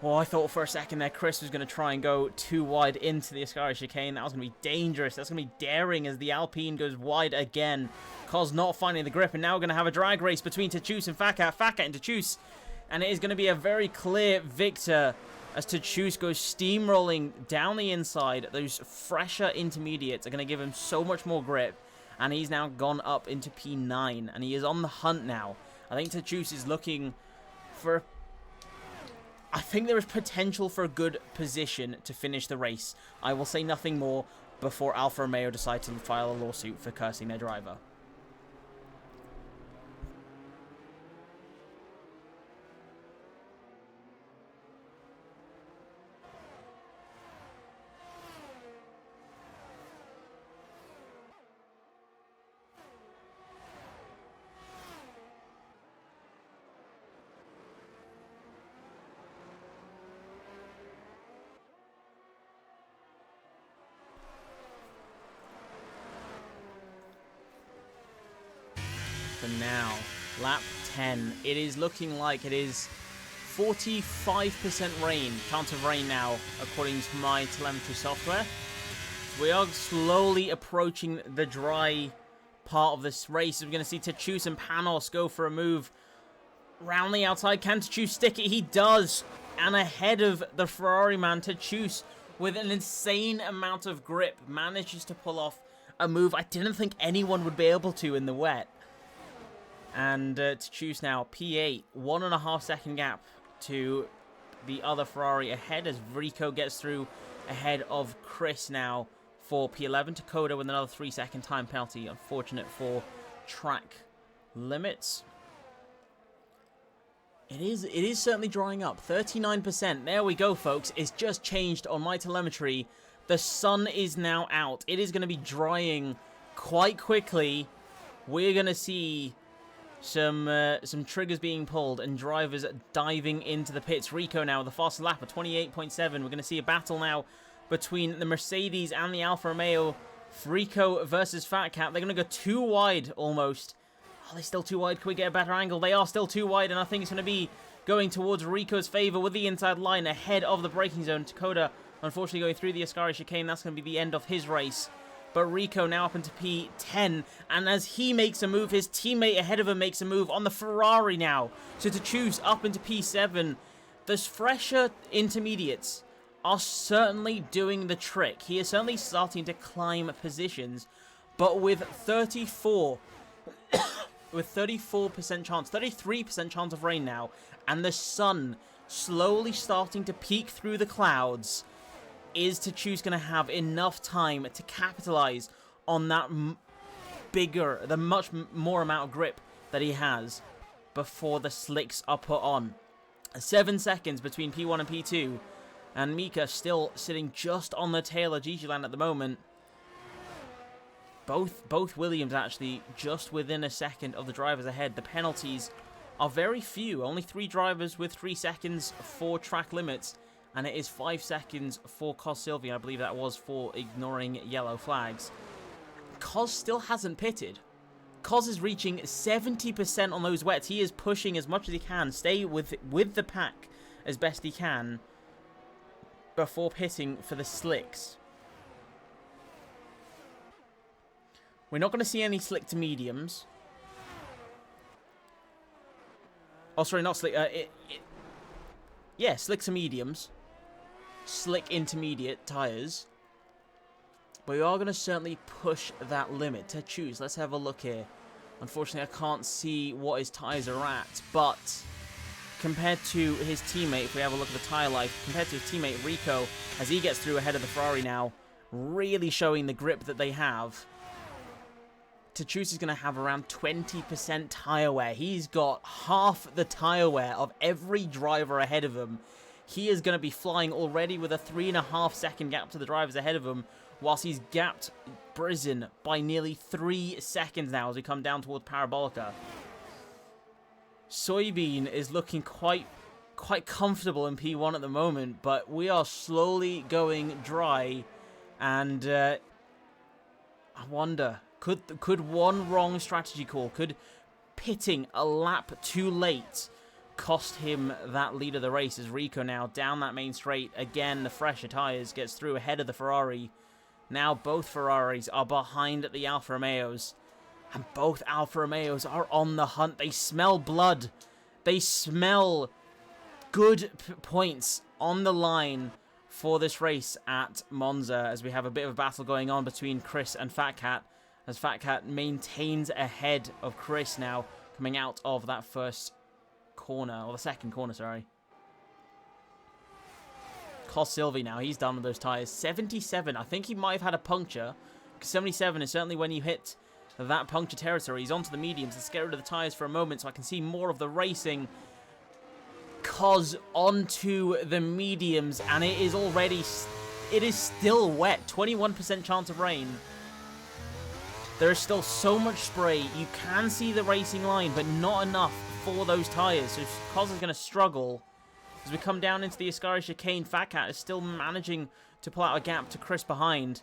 [SPEAKER 1] Oh, I thought for a second there Chris was going to try and go too wide into the Ascari chicane. That was going to be dangerous. That's going to be daring as the Alpine goes wide again. Cos not finding the grip, and now we're going to have a drag race between Tachus and Fakat. Fakat and Tachus. And it is going to be a very clear victor as Tachus goes steamrolling down the inside. Those fresher intermediates are going to give him so much more grip. And he's now gone up into P9. And he is on the hunt now. I think Tachus is looking for... I think there is potential for a good position to finish the race. I will say nothing more before Alfa Romeo decide to file a lawsuit for cursing their driver. For now, lap 10. It is looking like it is 45% rain, chance of rain now, according to my telemetry software. We are slowly approaching the dry part of this race. We're going to see Tachus and Panos go for a move round the outside. Can Tachus stick it? He does. And ahead of the Ferrari man, Tachus, with an insane amount of grip, manages to pull off a move I didn't think anyone would be able to in the wet. And Tachus now, P8, 1.5 second gap to the other Ferrari ahead as Rico gets through ahead of Chris now for P11. Dakota with another 3-second time penalty. Unfortunate for track limits. It is certainly drying up. 39%. There we go, folks. It's just changed on my telemetry. The sun is now out. It is going to be drying quite quickly. We're going to see some triggers being pulled and drivers diving into the pits. Rico now with the fastest lap of 28.7. We're going to see a battle now between the Mercedes and the Alfa Romeo. Rico versus Fat Cat. They're going to go too wide almost. Are they still too wide? Can we get a better angle? They are still too wide, and I think it's going to be going towards Rico's favor with the inside line ahead of the braking zone. Dakota, unfortunately, going through the Ascari chicane. That's going to be the end of his race. But Rico now up into P10, and as he makes a move, his teammate ahead of him makes a move on the Ferrari now. So to choose up into P7, the fresher intermediates are certainly doing the trick. He is certainly starting to climb positions, but with 34% chance, 33% chance of rain now, and the sun slowly starting to peek through the clouds, is Tachus going to have enough time to capitalize on that the much more amount of grip that he has before the slicks are put on. 7 seconds between P1 and P2, and Mika still sitting just on the tail of Gigi Land at the moment. Both Williams actually just within a second of the drivers ahead. The penalties are very few. Only 3 drivers with 3 seconds for track limits. And it is 5 seconds for Cos Sylvian. I believe that was for ignoring yellow flags. Cos still hasn't pitted. Cos is reaching 70% on those wets. He is pushing as much as he can. Stay with the pack as best he can before pitting for the slicks. We're not going to see any slick to mediums. Oh, sorry, not slick. Yeah, slick to mediums. Slick intermediate tyres. But we are going to certainly push that limit to choose. Let's have a look here. Unfortunately, I can't see what his tyres are at. But compared to his teammate, if we have a look at the tyre life, compared to his teammate Rico, as he gets through ahead of the Ferrari now, really showing the grip that they have. Tachus is going to have around 20% tyre wear. He's got half the tyre wear of every driver ahead of him. He is going to be flying already with a 3.5 second gap to the drivers ahead of him, whilst he's gapped Brizin by nearly 3 seconds now as we come down towards Parabolica. Soybean is looking quite comfortable in P1 at the moment, but we are slowly going dry, and I wonder... Could one wrong strategy call, could pitting a lap too late cost him that lead of the race as Rico now down that main straight. Again, the fresher tyres gets through ahead of the Ferrari. Now both Ferraris are behind the Alfa Romeos. And both Alfa Romeos are on the hunt. They smell blood. They smell good points on the line for this race at Monza as we have a bit of a battle going on between Chris and Fat Cat. As Fat Cat maintains ahead of Chris now, coming out of that first corner, or the second corner, sorry. Cos Sylvie now, he's done with those tyres. 77, I think he might have had a puncture, because 77 is certainly when you hit that puncture territory. He's onto the mediums. Let's get rid of the tyres for a moment so I can see more of the racing. Cos onto the mediums, and it is still wet. 21% chance of rain. There is still so much spray. You can see the racing line, but not enough for those tyres. So Cos is going to struggle. As we come down into the Ascari chicane, Fat Cat is still managing to pull out a gap to Chris behind.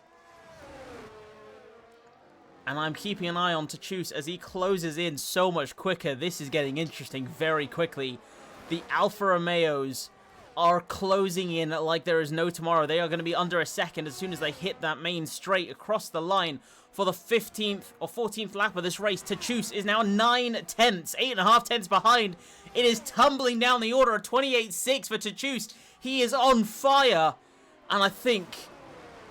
[SPEAKER 1] And I'm keeping an eye on Tachus as he closes in so much quicker. This is getting interesting very quickly. The Alfa Romeos are closing in like there is no tomorrow. They are going to be under a second as soon as they hit that main straight across the line for the 15th or 14th lap of this race. Tachus is now 9 tenths, 8.5 tenths behind. It is tumbling down the order of 28.6 for Tachus. He is on fire. And I think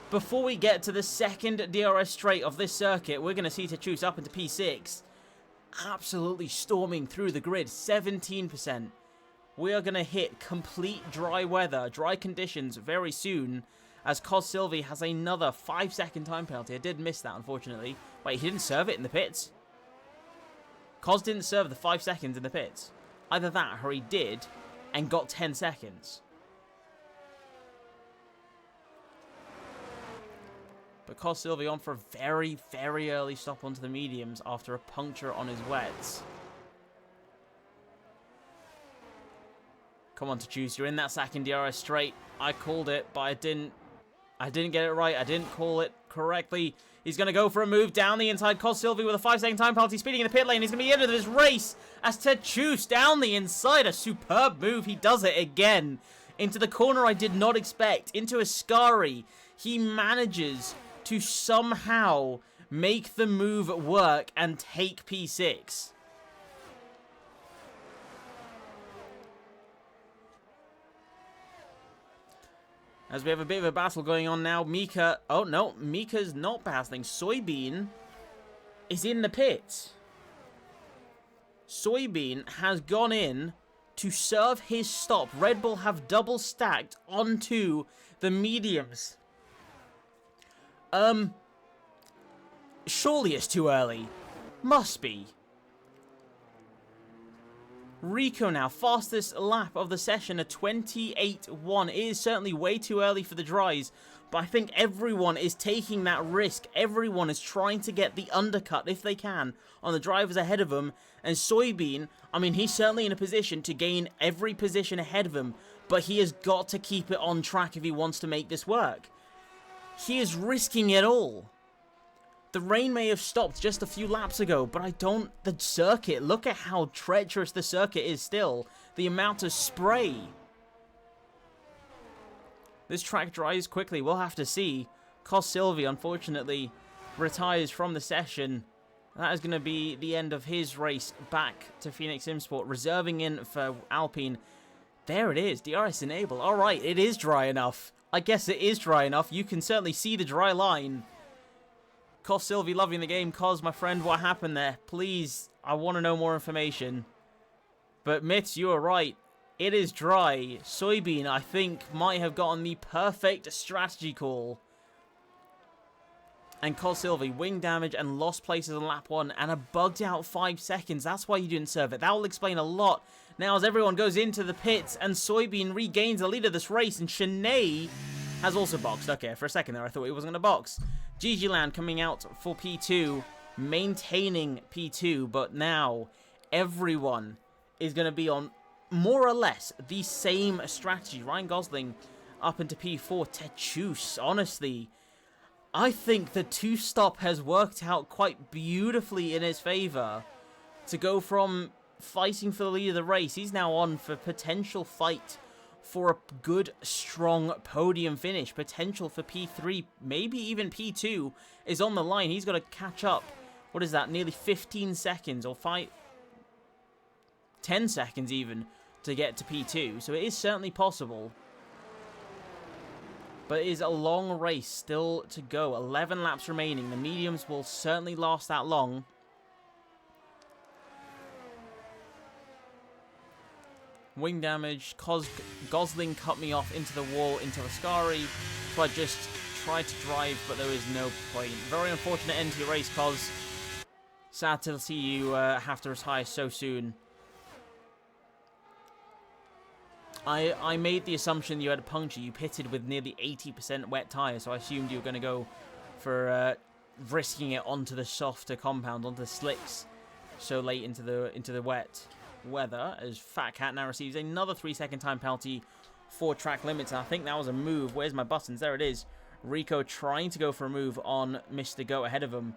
[SPEAKER 1] before we get to the second DRS straight of this circuit, we're going to see Tachus up into P6. Absolutely storming through the grid, 17%. We are going to hit complete dry weather, dry conditions very soon, as Cos Silvi has another 5-second time penalty. I did miss that, unfortunately. Wait, he didn't serve it in the pits? Cos didn't serve the 5 seconds in the pits. Either that, or he did, and got 10 seconds. But Cos Silvi on for a very, very early stop onto the mediums after a puncture on his wets. Come on, Tachus, you're in that second DRS straight. I called it, but I didn't get it right. I didn't call it correctly. He's going to go for a move down the inside. Cos Silvi with a 5-second time penalty, speeding in the pit lane. He's going to be the end of this race as Tachus down the inside. A superb move. He does it again. Into the corner I did not expect. Into Ascari. He manages to somehow make the move work and take P6. As we have a bit of a battle going on now, Mika... Oh, no, Mika's not battling. Soybean is in the pit. Soybean has gone in to serve his stop. Red Bull have double stacked onto the mediums. Surely it's too early. Must be. Rico now, fastest lap of the session, a 28.1. It is certainly way too early for the dries, but I think everyone is taking that risk. Everyone is trying to get the undercut, if they can, on the drivers ahead of them. And Soybean, I mean, he's certainly in a position to gain every position ahead of him, but he has got to keep it on track if he wants to make this work. He is risking it all. The rain may have stopped just a few laps ago, but the circuit, look at how treacherous the circuit is still. The amount of spray. This track dries quickly, we'll have to see. Cos Silvi, unfortunately, retires from the session. That is going to be the end of his race back to Phoenix Simsport, reserving in for Alpine. There it is, DRS enabled. Alright, it is dry enough. I guess it is dry enough. You can certainly see the dry line. Cos Silvi loving the game. Cos, my friend, what happened there? Please, I want to know more information. But Mitz, you are right. It is dry. Soybean, I think, might have gotten the perfect strategy call. And Cos Silvi, wing damage and lost places on lap 1 and a bugged out 5 seconds. That's why you didn't serve it. That will explain a lot. Now as everyone goes into the pits and Soybean regains the lead of this race and Shanae has also boxed. Okay, for a second there I thought he wasn't going to box. GG Land coming out for P2, maintaining P2, but now everyone is going to be on more or less the same strategy. Ryan Gosling up into P4. Tachus, honestly, I think the two-stop has worked out quite beautifully in his favour. To go from fighting for the lead of the race, he's now on for potential fight for a good, strong podium finish. Potential for P3, maybe even P2 is on the line. He's got to catch up. What is that? Nearly 15 seconds or 10 seconds even to get to P2. So it is certainly possible. But it is a long race still to go. 11 laps remaining. The mediums will certainly last that long. Wing damage. Gosling cut me off into the wall, into Ascari. So I just tried to drive, but there is no point. Very unfortunate end to your race, Cos. Sad to see you have to retire so soon. I made the assumption you had a puncture. You pitted with nearly 80% wet tyres, so I assumed you were going to go for risking it onto the softer compound, onto the slicks, so late into the wet weather. As Fat Cat now receives another 3-second time penalty for track limits. I think that was a move. Where's my buttons? There it is. Rico trying to go for a move on Mr. Goat ahead of him.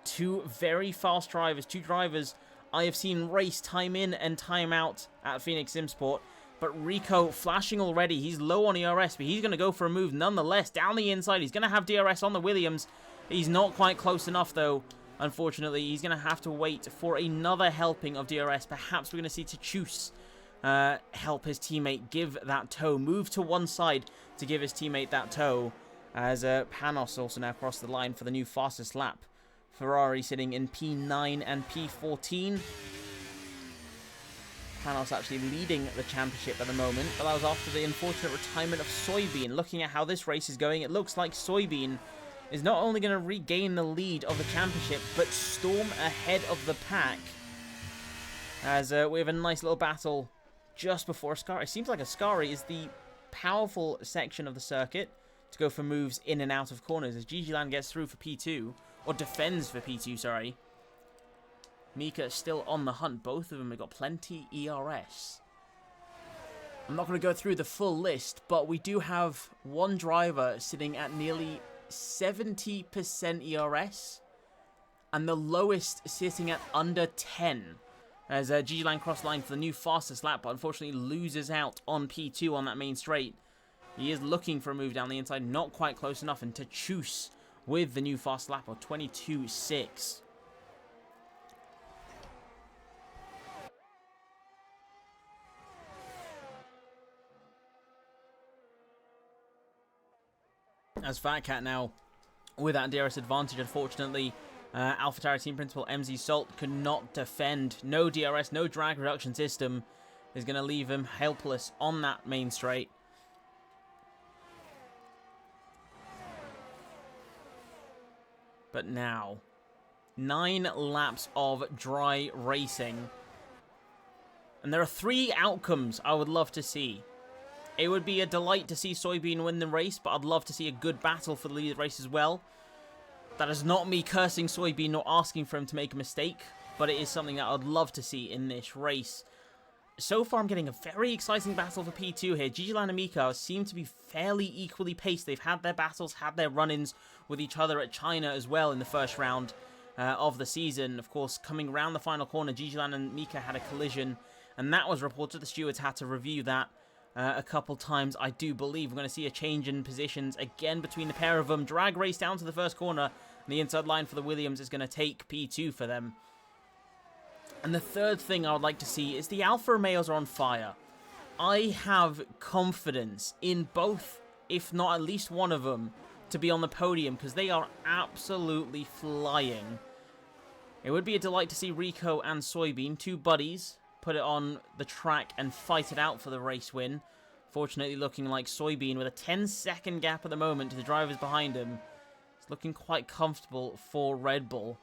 [SPEAKER 1] Two very fast drivers. Two drivers I have seen race time in and time out at Phoenix Simsport. But Rico flashing already. He's low on ERS, but he's going to go for a move nonetheless. Down the inside, he's going to have DRS on the Williams. He's not quite close enough, though. Unfortunately, he's going to have to wait for another helping of DRS. Perhaps we're going to see Tachus help his teammate give that toe. Move to one side to give his teammate that toe. As Panos also now crossed the line for the new fastest lap. Ferrari sitting in P9 and P14. Panos actually leading the championship at the moment, but that was after the unfortunate retirement of Soybean. Looking at how this race is going, it looks like Soybean is not only going to regain the lead of the championship, but storm ahead of the pack. As we have a nice little battle just before Ascari. It seems like Ascari is the powerful section of the circuit to go for moves in and out of corners as GGLand gets through for P2, or defends for P2, sorry. Mika is still on the hunt. Both of them have got plenty ERS. I'm not going to go through the full list, but we do have one driver sitting at nearly 70% ERS, and the lowest sitting at under 10. As GGLand cross line for the new fastest lap, but unfortunately loses out on P2 on that main straight. He is looking for a move down the inside, not quite close enough, and Tachus with the new fast lap of 22.6. As Fat Cat now with that DRS advantage, unfortunately, AlphaTauri team principal MZ Salt could not defend. No DRS, no drag reduction system is going to leave him helpless on that main straight. But now, 9 laps of dry racing. And there are 3 outcomes I would love to see. It would be a delight to see Soybean win the race, but I'd love to see a good battle for the lead of the race as well. That is not me cursing Soybean or asking for him to make a mistake, but it is something that I'd love to see in this race. So far, I'm getting a very exciting battle for P2 here. GGLand and Mika seem to be fairly equally paced. They've had their battles, had their run-ins with each other at China as well in the first round of the season. Of course, coming around the final corner, GGLand and Mika had a collision, and that was reported. The stewards had to review that a couple times, I do believe. We're going to see a change in positions again between the pair of them. Drag race down to the first corner, and the inside line for the Williams is going to take P2 for them. And the third thing I would like to see is the Alfa Romeos are on fire. I have confidence in both, if not at least one of them, to be on the podium, because they are absolutely flying. It would be a delight to see Rico and Soybean, 2 buddies, put it on the track and fight it out for the race win. Fortunately, looking like Soybean with a 10-second gap at the moment to the drivers behind him. It's looking quite comfortable for Red Bull.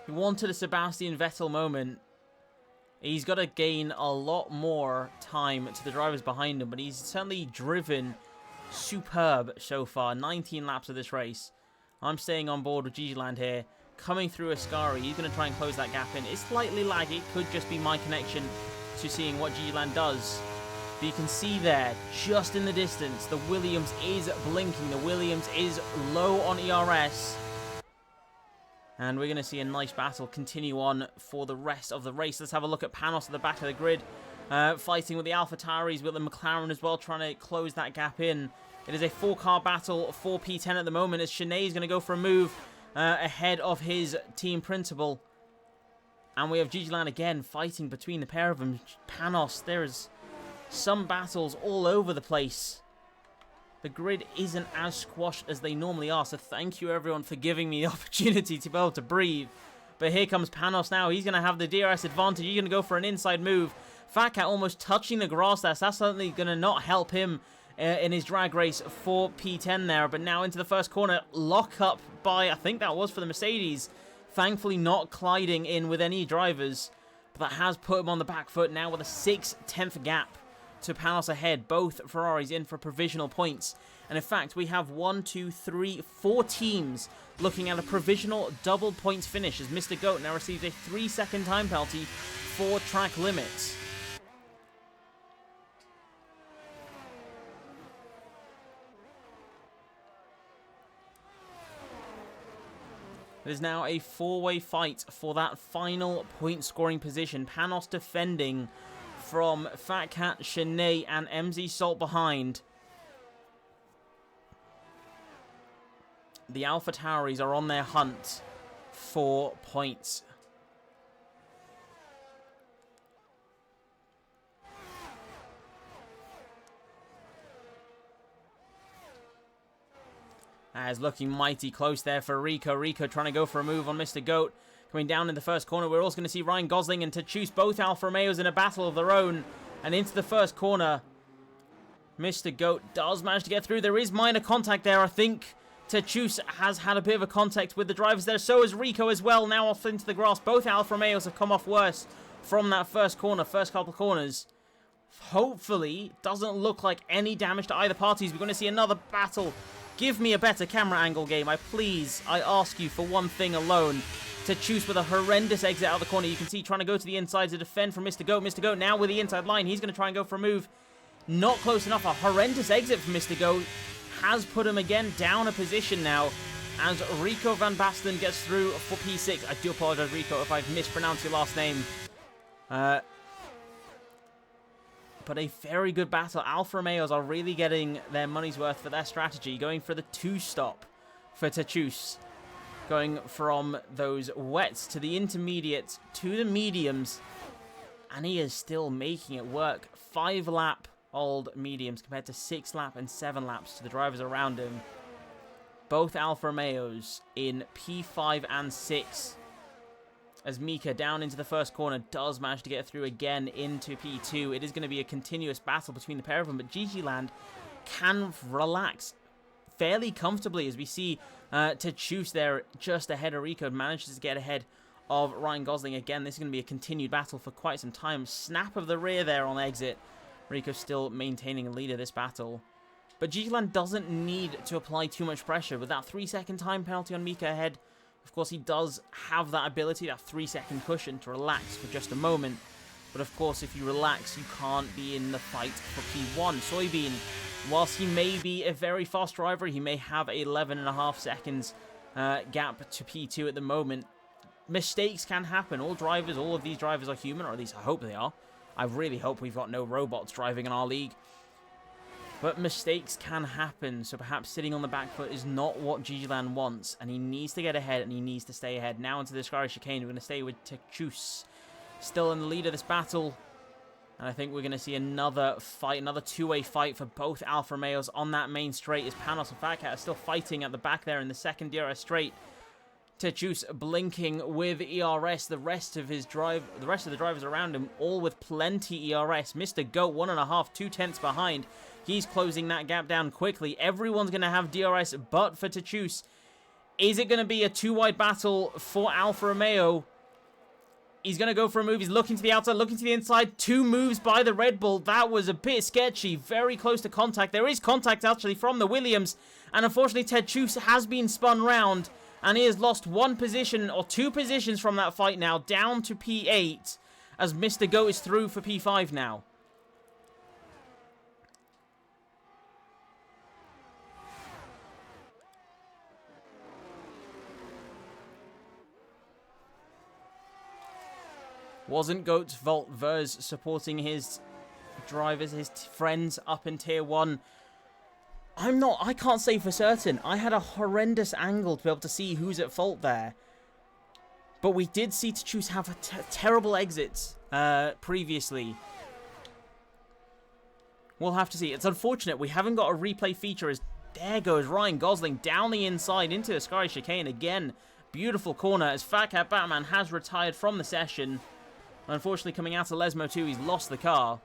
[SPEAKER 1] He wanted a Sebastian Vettel moment. He's got to gain a lot more time to the drivers behind him, but he's certainly driven superb so far. 19 laps of this race. I'm staying on board with GGLand here. Coming through Ascari, he's going to try and close that gap in. It's slightly laggy. Could just be my connection to seeing what GGLand does. But you can see there, just in the distance, the Williams is blinking. The Williams is low on ERS. And we're going to see a nice battle continue on for the rest of the race. Let's have a look at Panos at the back of the grid. Fighting with the AlphaTauris, with the McLaren as well, trying to close that gap in. It is a 4-car battle for P10 at the moment, as Sinead is going to go for a move ahead of his team principal. And we have GGLand again fighting between the pair of them. Panos, there is some battles all over the place. The grid isn't as squashed as they normally are, so thank you everyone for giving me the opportunity to be able to breathe. But here comes Panos now. He's going to have the DRS advantage. He's going to go for an inside move. Fat Cat almost touching the grass there, so that's certainly going to not help him in his drag race for P10 there. But now into the first corner, lock up by, I think that was for the Mercedes. Thankfully not colliding in with any drivers, but that has put him on the back foot now with a 6/10 gap to Panos ahead. Both Ferraris in for provisional points. And in fact, we have 1, 2, 3, 4 teams looking at a provisional double points finish as Mr. Goat now receives a 3-second time penalty for track limits. There's now a four-way fight for that final point-scoring position. Panos defending from Fat Cat, Shanae, and MZ Salt behind. The Alpha Tauris are on their hunt for points. As looking mighty close there for Rico. Rico trying to go for a move on Mr. Goat. Coming down in the first corner, we're also going to see Ryan Gosling and Tachus, both Alfa Romeos in a battle of their own. And into the first corner, Mr. Goat does manage to get through. There is minor contact there, I think. Tachus has had a bit of a contact with the drivers there. So has Rico as well, now off into the grass. Both Alfa Romeos have come off worse from that first corner, first couple of corners. Hopefully, doesn't look like any damage to either parties. We're going to see another battle. Give me a better camera angle, game. I ask you for one thing alone. Tachus with a horrendous exit out of the corner. You can see trying to go to the inside to defend from Mr. Goat. Mr. Goat now with the inside line. He's going to try and go for a move. Not close enough. A horrendous exit from Mr. Goat has put him again down a position now as Rico Van Basten gets through for P6. I do apologize, Rico, if I've mispronounced your last name. But a very good battle. Alfa Romeos are really getting their money's worth for their strategy. Going for the two-stop for Tachus. Going from those wets to the intermediates to the mediums. And he is still making it work. 5-lap old mediums compared to 6-lap and 7 laps to the drivers around him. Both Alfa Romeos in P5 and 6. As Mika down into the first corner does manage to get through again into P2. It is going to be a continuous battle between the pair of them, but GG Land can relax fairly comfortably as we see Tachus there just ahead of Rico. Manages to get ahead of Ryan Gosling again. This is going to be a continued battle for quite some time. Snap of the rear there on exit. Rico still maintaining a lead of this battle. But GG Land doesn't need to apply too much pressure. With that 3-second time penalty on Mika ahead, of course, he does have that ability, that 3-second cushion to relax for just a moment. But of course, if you relax, you can't be in the fight for P1. Soybean, whilst he may be a very fast driver, he may have 11.5 seconds gap to P2 at the moment. Mistakes can happen. All of these drivers are human, or at least I hope they are. I really hope we've got no robots driving in our league. But mistakes can happen, so perhaps sitting on the back foot is not what GG Land wants, and he needs to get ahead, and he needs to stay ahead. Now into the Sky Chicane, we're going to stay with Tachus, still in the lead of this battle, and I think we're going to see another fight, another two-way fight for both Alfa Romeos on that main straight, as Panos and Fat Cat are still fighting at the back there in the second DRS straight. Tachus blinking with ERS, the rest of the drivers around him, all with plenty ERS. Mr. Goat, 1.5, 2/10 behind. He's closing that gap down quickly. Everyone's going to have DRS, but for Tachus, is it going to be a two-wide battle for Alfa Romeo? He's going to go for a move. He's looking to the outside, looking to the inside. 2 moves by the Red Bull. That was a bit sketchy. Very close to contact. There is contact, actually, from the Williams. And unfortunately, Tachus has been spun round. And he has lost 1 position, or 2 positions from that fight now, down to P8. As Mr. Goat is through for P5 now. Wasn't Goat's fault. Ver's supporting his drivers, his friends up in Tier 1. I can't say for certain. I had a horrendous angle to be able to see who's at fault there. But we did see Tachus have a terrible exits previously. We'll have to see. It's unfortunate we haven't got a replay feature as there goes Ryan Gosling down the inside into the Sky Chicane again. Beautiful corner as Fat Cat Batman has retired from the session. Unfortunately, coming out of Lesmo 2, he's lost the car.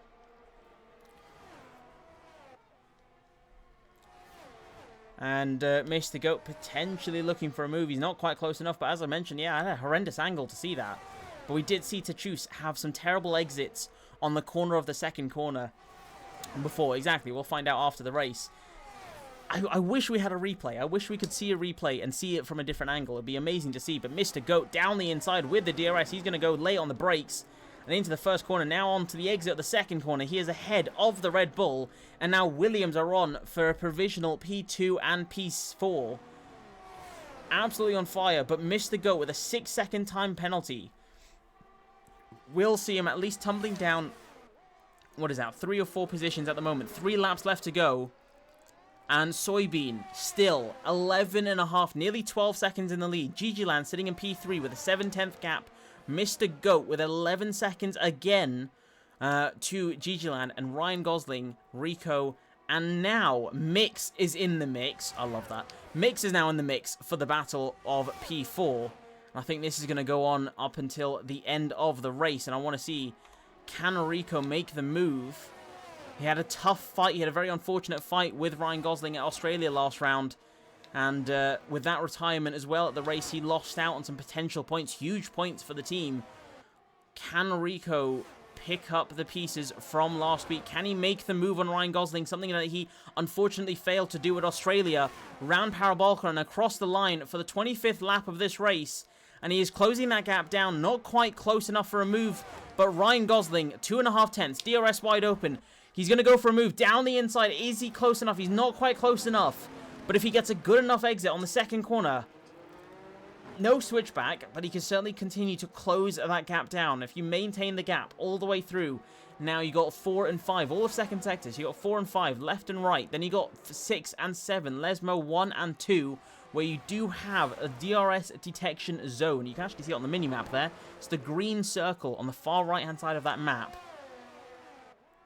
[SPEAKER 1] And Mr. Goat potentially looking for a move. He's not quite close enough, but as I mentioned, yeah, I had a horrendous angle to see that. But we did see Tachus have some terrible exits on the corner of the second corner before. Exactly, we'll find out after the race. I wish we had a replay. I wish we could see a replay and see it from a different angle. It'd be amazing to see. But Mr. Goat down the inside with the DRS. He's going to go late on the brakes. And into the first corner. Now on to the exit of the second corner. He is ahead of the Red Bull. And now Williams are on for a provisional P2 and P4. absolutely on fire, but missed the goat with a 6-second time penalty. We'll see him at least tumbling down, what is that, 3 or 4 positions at the moment. 3 laps left to go. And Soybean, still 11.5, nearly 12 seconds in the lead. GGland sitting in P3 with a 7/10 gap. Mr. Goat with 11 seconds again to GGland. And Ryan Gosling, Rico, and now Mix is in the mix. I love that. Mix is now in the mix for the battle of P4. I think this is going to go on up until the end of the race. And I want to see, can Rico make the move? He had a tough fight. He had a very unfortunate fight with Ryan Gosling at Australia last round. And with that retirement as well at the race, he lost out on some potential points. Huge points for the team. Can Rico pick up the pieces from last week? Can he make the move on Ryan Gosling? Something that he unfortunately failed to do at Australia. Round Parabolica and across the line for the 25th lap of this race. And he is closing that gap down. Not quite close enough for a move. But Ryan Gosling, 2.5 tenths. DRS wide open. He's going to go for a move down the inside. Is he close enough? He's not quite close enough. But if he gets a good enough exit on the second corner, no switchback, but he can certainly continue to close that gap down. If you maintain the gap all the way through, now you got 4 and 5, all of second sectors. You got 4 and 5, left and right. Then you got 6 and 7, Lesmo 1 and 2, where you do have a DRS detection zone. You can actually see it on the mini-map there. It's the green circle on the far right-hand side of that map.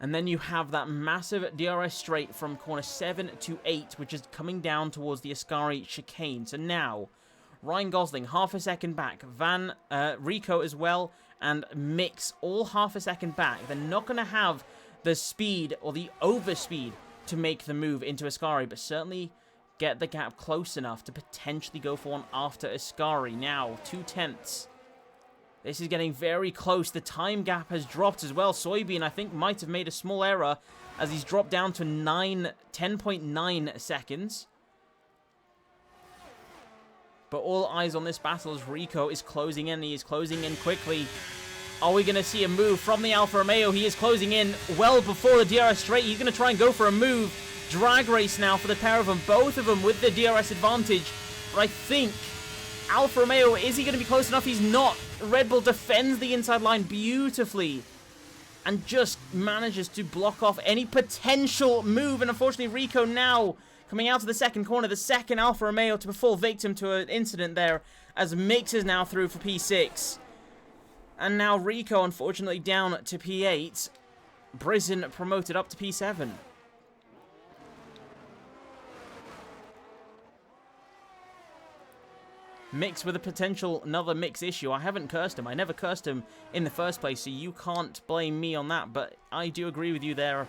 [SPEAKER 1] And then you have that massive DRS straight from corner 7 to 8, which is coming down towards the Ascari chicane. So now, Ryan Gosling, half a second back. Rico as well, and Mix, all half a second back. They're not going to have the speed or the overspeed to make the move into Ascari, but certainly get the gap close enough to potentially go for one after Ascari. Now, 2 tenths. This is getting very close. The time gap has dropped as well. Soybean, I think, might have made a small error as he's dropped down to 10.9 seconds. But all eyes on this battle as Rico is closing in. He is closing in quickly. Are we going to see a move from the Alfa Romeo? He is closing in well before the DRS straight. He's going to try and go for a move. Drag race now for the pair of them. Both of them with the DRS advantage. But I think Alfa Romeo, is he going to be close enough? He's not. Red Bull defends the inside line beautifully and just manages to block off any potential move. And unfortunately, Rico now coming out of the second corner, the second Alfa Romeo to fall victim to an incident there as Mix is now through for P6. And now Rico, unfortunately, down to P8. Brizzen promoted up to P7. Mix with a potential another Mix issue. I haven't cursed him. I never cursed him in the first place, so you can't blame me on that. But I do agree with you there,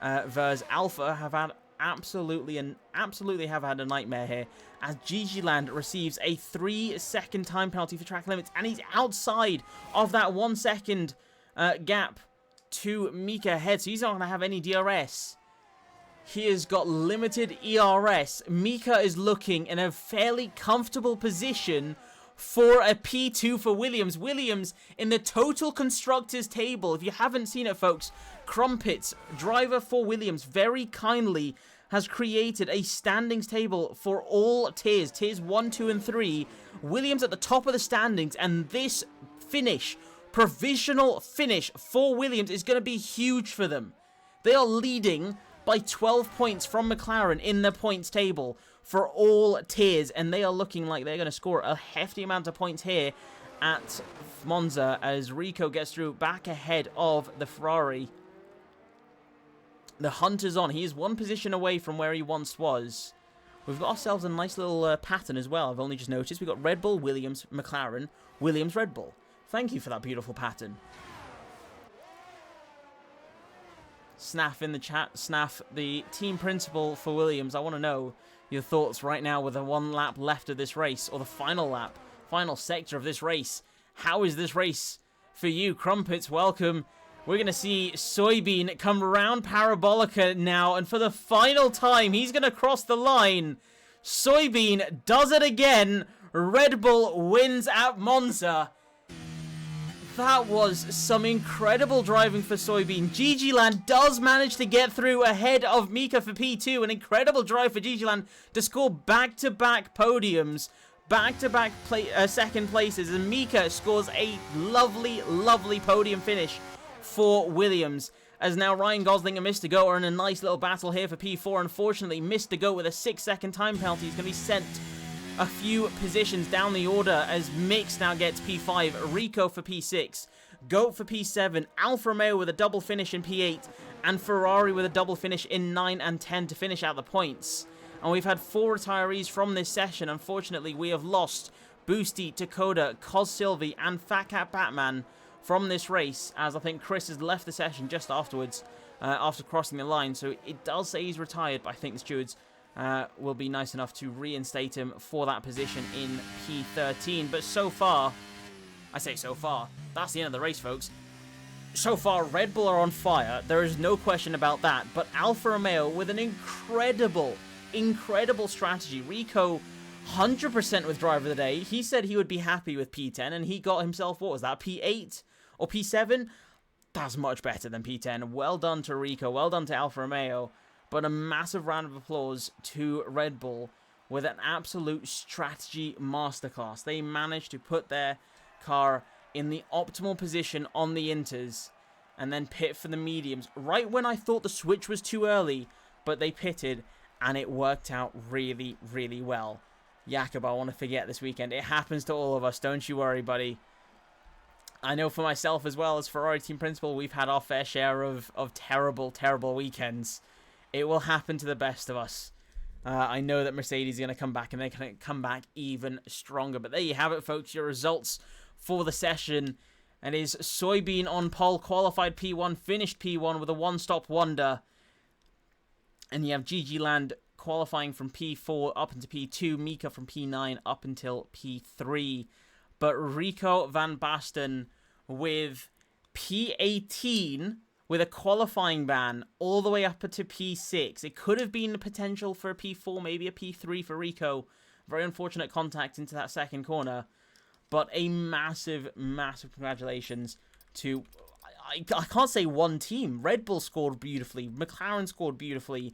[SPEAKER 1] Vers. Alpha have had absolutely have had a nightmare here as GGland receives a 3-second time penalty for track limits, and he's outside of that 1 second gap to Mika ahead, so he's not going to have any DRS. He has got limited ERS. Mika is looking in a fairly comfortable position for a P2 for Williams. Williams in the total constructors table. If you haven't seen it, folks, Crumpets, driver for Williams, very kindly has created a standings table for all tiers. Tiers 1, 2, and 3. Williams at the top of the standings, and this finish, provisional finish for Williams, is going to be huge for them. They are leading by 12 points from McLaren in the points table for all tiers, and they are looking like they're going to score a hefty amount of points here at Monza as Rico gets through back ahead of the Ferrari. The hunt is on. He is 1 position away from where he once was. We've got ourselves a nice little pattern as well. I've only just noticed. We've got Red Bull, Williams, McLaren, Williams, Red Bull. Thank you for that beautiful pattern. Snaff in the chat. Snaff, the team principal for Williams. I want to know your thoughts right now with the 1 lap left of this race, or the final lap, final sector of this race. How is this race for you? Crumpets, welcome. We're going to see Soybean come around Parabolica now, and for the final time, he's going to cross the line. Soybean does it again. Red Bull wins at Monza. That was some incredible driving for Soybean. GGland does manage to get through ahead of Mika for P2. An incredible drive for GGland to score back-to-back podiums. back-to-back second places, and Mika scores a lovely, lovely podium finish for Williams. As now Ryan Gosling and Mr. Goat are in a nice little battle here for P4. Unfortunately, Mr. Goat with a 6-second time penalty is going to be sent a few positions down the order as Mix now gets P5, Rico for P6, Goat for P7, Alfa Romeo with a double finish in P8, and Ferrari with a double finish in 9 and 10 to finish out the points. And we've had 4 retirees from this session. Unfortunately, we have lost Boosty, Dakota, Cos Sylvie, and Fat Cat Batman from this race, as I think Chris has left the session just afterwards, after crossing the line. So it does say he's retired, but I think the stewards will be nice enough to reinstate him for that position in P13. But so far, I say so far, that's the end of the race, folks. So far, Red Bull are on fire. There is no question about that. But Alfa Romeo with an incredible strategy. Rico, 100% with driver of the day. He said he would be happy with P10, and he got himself, what was that, P8 or P7? That's much better than P10. Well done to Rico. Well done to Alfa Romeo. But a massive round of applause to Red Bull with an absolute strategy masterclass. They managed to put their car in the optimal position on the inters and then pit for the mediums. Right when I thought the switch was too early, but they pitted and it worked out really, really well. Jakob, I want to forget this weekend. It happens to all of us. Don't you worry, buddy. I know for myself as well as Ferrari team principal, we've had our fair share of terrible, terrible weekends. It will happen to the best of us. I know that Mercedes is going to come back, and they're going to come back even stronger. But there you have it, folks. Your results for the session. It is Soybean on pole, qualified P1, finished P1 with a one-stop wonder. And you have GG Land qualifying from P4 up into P2, Mika from P9 up until P3. But Rico van Basten with P18 with a qualifying ban all the way up to P6. It could have been a potential for a P4, maybe a P3 for Rico. Very unfortunate contact into that second corner. But a massive, massive congratulations to... I can't say one team. Red Bull scored beautifully. McLaren scored beautifully.